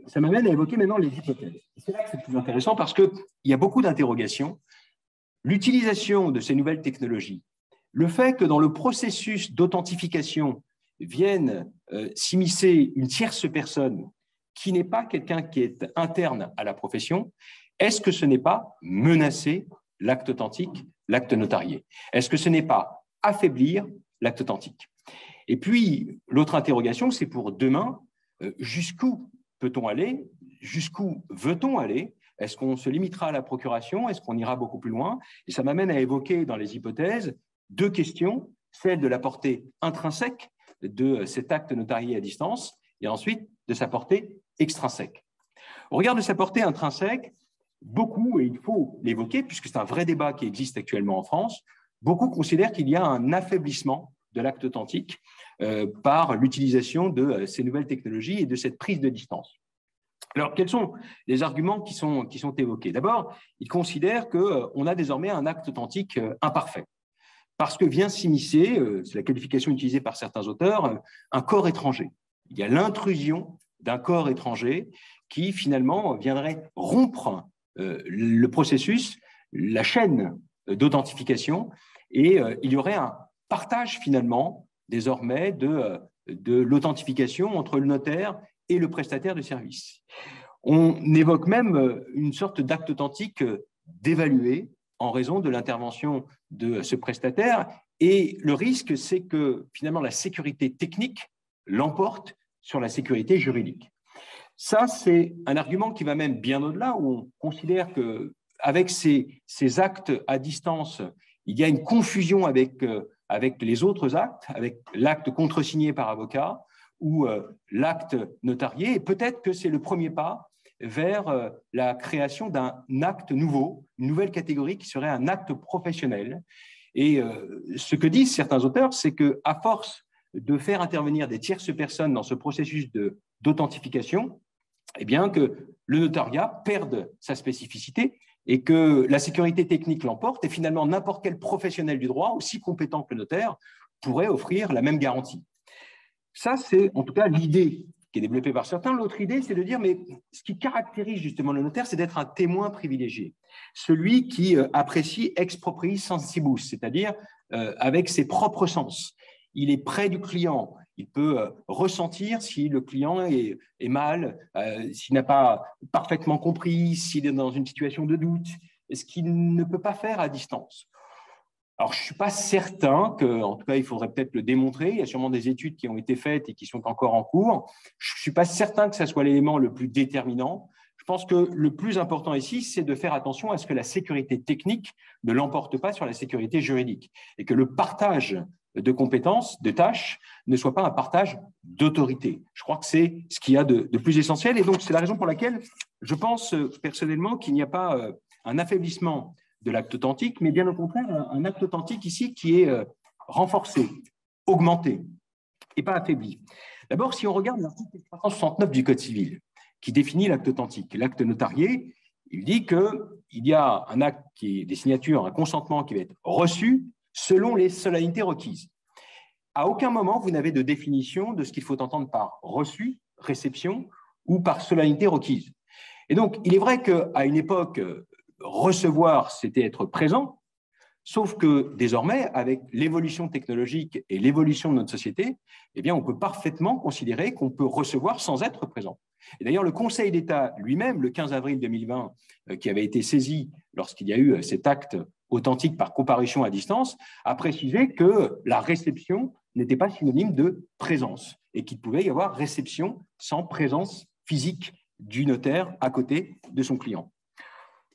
ça m'amène à évoquer maintenant les hypothèses. C'est là que c'est le plus intéressant parce qu'il y a beaucoup d'interrogations. L'utilisation de ces nouvelles technologies, le fait que dans le processus d'authentification vienne s'immiscer une tierce personne qui n'est pas quelqu'un qui est interne à la profession, est-ce que ce n'est pas menacer l'acte authentique, l'acte notarié? Est-ce que ce n'est pas affaiblir l'acte authentique? Et puis, l'autre interrogation, c'est pour demain, jusqu'où peut-on aller? Jusqu'où veut-on aller? Est-ce qu'on se limitera à la procuration? Est-ce qu'on ira beaucoup plus loin? Et ça m'amène à évoquer dans les hypothèses deux questions, celle de la portée intrinsèque de cet acte notarié à distance et ensuite de sa portée extrinsèque. Au regard de sa portée intrinsèque, beaucoup, et il faut l'évoquer puisque c'est un vrai débat qui existe actuellement en France, beaucoup considèrent qu'il y a un affaiblissement de l'acte authentique par l'utilisation de ces nouvelles technologies et de cette prise de distance. Alors, quels sont les arguments qui sont évoqués? D'abord, ils considèrent qu'on a désormais un acte authentique imparfait, parce que vient s'immiscer, c'est la qualification utilisée par certains auteurs, un corps étranger. Il y a l'intrusion d'un corps étranger qui, finalement, viendrait rompre le processus, la chaîne d'authentification, et il y aurait un partage, finalement, désormais, de l'authentification entre le notaire et le prestataire de service. On évoque même une sorte d'acte authentique dévalué en raison de l'intervention de ce prestataire. Et le risque, c'est que finalement la sécurité technique l'emporte sur la sécurité juridique. Ça, c'est un argument qui va même bien au-delà, où on considère qu'avec ces actes à distance, il y a une confusion avec les autres actes, avec l'acte contresigné par avocat, ou l'acte notarié, et peut-être que c'est le premier pas vers la création d'un acte nouveau, une nouvelle catégorie qui serait un acte professionnel. Et ce que disent certains auteurs, c'est qu'à force de faire intervenir des tierces personnes dans ce processus d'authentification, eh bien que le notariat perde sa spécificité et que la sécurité technique l'emporte, et finalement n'importe quel professionnel du droit, aussi compétent que le notaire, pourrait offrir la même garantie. Ça, c'est en tout cas l'idée qui est développée par certains. L'autre idée, c'est de dire, mais ce qui caractérise justement le notaire, c'est d'être un témoin privilégié, celui qui apprécie ex proprii sensibus, c'est-à-dire avec ses propres sens. Il est près du client, il peut ressentir si le client est mal, s'il n'a pas parfaitement compris, s'il est dans une situation de doute, ce qu'il ne peut pas faire à distance. Alors, je ne suis pas certain en tout cas, il faudrait peut-être le démontrer. Il y a sûrement des études qui ont été faites et qui sont encore en cours. Je ne suis pas certain que ça soit l'élément le plus déterminant. Je pense que le plus important ici, c'est de faire attention à ce que la sécurité technique ne l'emporte pas sur la sécurité juridique et que le partage de compétences, de tâches, ne soit pas un partage d'autorité. Je crois que c'est ce qu'il y a de plus essentiel. Et donc, c'est la raison pour laquelle je pense personnellement qu'il n'y a pas un affaiblissement de l'acte authentique, mais bien au contraire, un acte authentique ici qui est renforcé, augmenté et pas affaibli. D'abord, si on regarde l'article 369 du Code civil, qui définit l'acte authentique, l'acte notarié, il dit qu'il y a un acte qui est des signatures, un consentement qui va être reçu selon les solennités requises. À aucun moment, vous n'avez de définition de ce qu'il faut entendre par reçu, réception ou par solennité requise. Et donc, il est vrai qu'à une époque, recevoir, c'était être présent, sauf que désormais, avec l'évolution technologique et l'évolution de notre société, eh bien, on peut parfaitement considérer qu'on peut recevoir sans être présent. Et d'ailleurs, le Conseil d'État lui-même, le 15 avril 2020, qui avait été saisi lorsqu'il y a eu cet acte authentique par comparution à distance, a précisé que la réception n'était pas synonyme de présence et qu'il pouvait y avoir réception sans présence physique du notaire à côté de son client.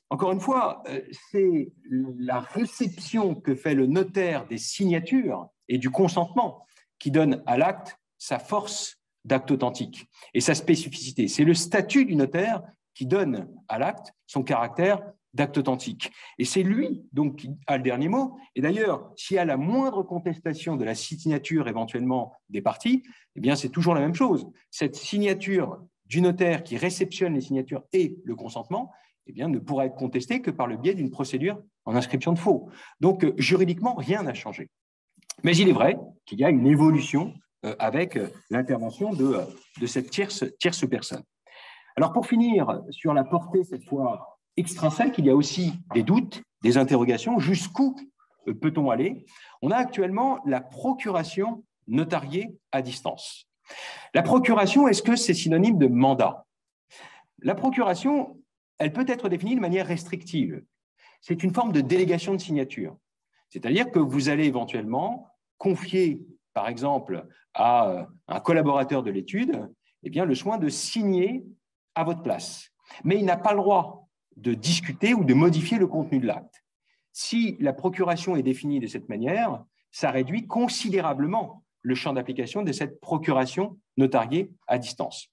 Encore une fois, c'est la réception que fait le notaire des signatures et du consentement qui donne à l'acte sa force d'acte authentique et sa spécificité. C'est le statut du notaire qui donne à l'acte son caractère d'acte authentique. Et c'est lui donc qui a le dernier mot. Et d'ailleurs, s'il y a la moindre contestation de la signature éventuellement des parties, eh bien c'est toujours la même chose. Cette signature du notaire qui réceptionne les signatures et le consentement, eh bien, ne pourra être contestée que par le biais d'une procédure en inscription de faux. Donc, juridiquement, rien n'a changé. Mais il est vrai qu'il y a une évolution avec l'intervention de cette tierce personne. Alors, pour finir sur la portée, cette fois extrinsèque, il y a aussi des doutes, des interrogations. Jusqu'où peut-on aller? On a actuellement la procuration notariée à distance. La procuration, est-ce que c'est synonyme de mandat? La procuration, elle peut être définie de manière restrictive. C'est une forme de délégation de signature. C'est-à-dire que vous allez éventuellement confier, par exemple, à un collaborateur de l'étude, eh bien, le soin de signer à votre place. Mais il n'a pas le droit de discuter ou de modifier le contenu de l'acte. Si la procuration est définie de cette manière, ça réduit considérablement le champ d'application de cette procuration notariée à distance.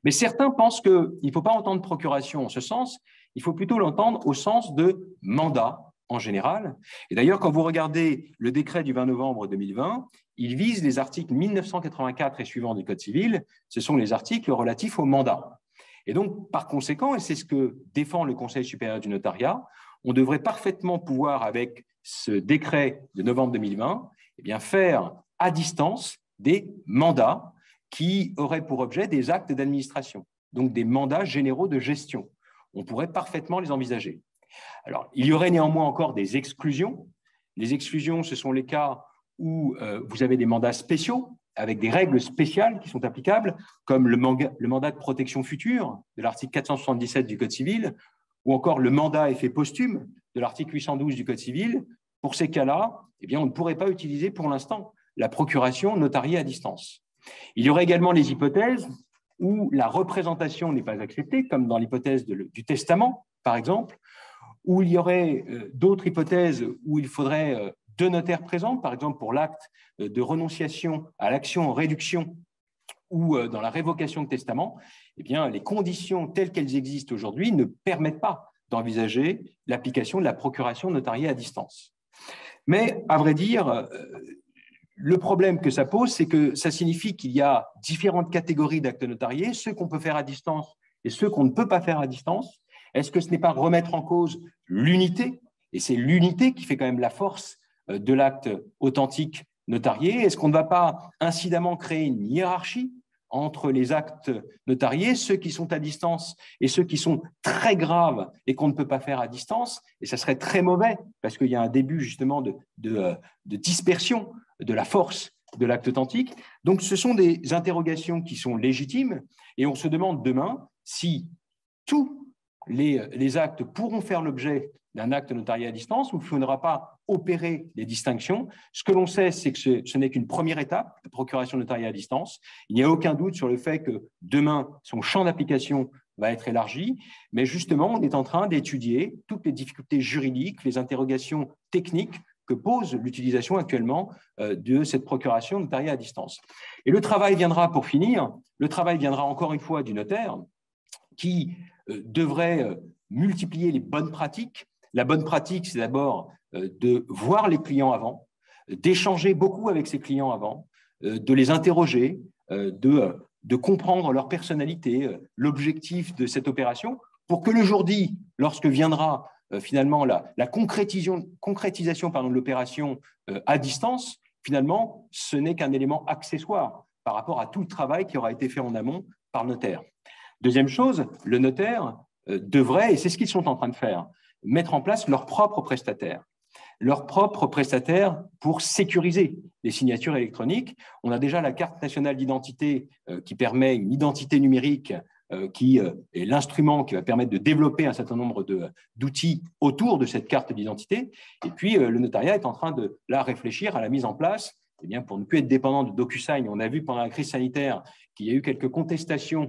Mais certains pensent qu'il ne faut pas entendre procuration en ce sens, il faut plutôt l'entendre au sens de mandat en général. Et d'ailleurs, quand vous regardez le décret du 20 novembre 2020, il vise les articles 1984 et suivants du Code civil, ce sont les articles relatifs au mandat. Et donc, par conséquent, et c'est ce que défend le Conseil supérieur du notariat, on devrait parfaitement pouvoir, avec ce décret de novembre 2020, eh bien, faire à distance des mandats qui auraient pour objet des actes d'administration, donc des mandats généraux de gestion. On pourrait parfaitement les envisager. Alors, il y aurait néanmoins encore des exclusions. Les exclusions, ce sont les cas où vous avez des mandats spéciaux, avec des règles spéciales qui sont applicables, comme le mandat de protection future de l'article 477 du Code civil, ou encore le mandat à effet posthume de l'article 812 du Code civil. Pour ces cas-là, eh bien, on ne pourrait pas utiliser pour l'instant la procuration notariée à distance. Il y aurait également les hypothèses où la représentation n'est pas acceptée, comme dans l'hypothèse du testament, par exemple, où il y aurait d'autres hypothèses où il faudrait deux notaires présents, par exemple pour l'acte de renonciation à l'action en réduction ou dans la révocation de testament. Eh bien, les conditions telles qu'elles existent aujourd'hui ne permettent pas d'envisager l'application de la procuration notariée à distance. Mais, à vrai dire, le problème que ça pose, c'est que ça signifie qu'il y a différentes catégories d'actes notariés, ceux qu'on peut faire à distance et ceux qu'on ne peut pas faire à distance. Est-ce que ce n'est pas remettre en cause l'unité? Et c'est l'unité qui fait quand même la force de l'acte authentique notarié. Est-ce qu'on ne va pas incidemment créer une hiérarchie entre les actes notariés, ceux qui sont à distance et ceux qui sont très graves et qu'on ne peut pas faire à distance? Et ça serait très mauvais parce qu'il y a un début justement de dispersion de la force de l'acte authentique. Donc, ce sont des interrogations qui sont légitimes et on se demande demain si tous les actes pourront faire l'objet d'un acte notarié à distance ou qu'il ne faudra pas opérer des distinctions. Ce que l'on sait, c'est que ce n'est qu'une première étape, la procuration notariée à distance. Il n'y a aucun doute sur le fait que demain, son champ d'application va être élargi, mais justement, on est en train d'étudier toutes les difficultés juridiques, les interrogations techniques que pose l'utilisation actuellement de cette procuration notariée à distance. Et le travail viendra, pour finir, le travail viendra encore une fois du notaire qui devrait multiplier les bonnes pratiques. La bonne pratique, c'est d'abord de voir les clients avant, d'échanger beaucoup avec ses clients avant, de les interroger, de comprendre leur personnalité, l'objectif de cette opération, pour que le jour dit, lorsque viendra finalement la concrétisation de l'opération à distance, finalement, ce n'est qu'un élément accessoire par rapport à tout le travail qui aura été fait en amont par le notaire. Deuxième chose, le notaire devrait, et c'est ce qu'ils sont en train de faire, mettre en place leurs propres prestataires pour sécuriser les signatures électroniques. On a déjà la carte nationale d'identité qui permet une identité numérique qui est l'instrument qui va permettre de développer un certain nombre d'outils autour de cette carte d'identité. Et puis, le notariat est en train de là réfléchir à la mise en place eh bien, pour ne plus être dépendant de DocuSign, on a vu pendant la crise sanitaire qu'il y a eu quelques contestations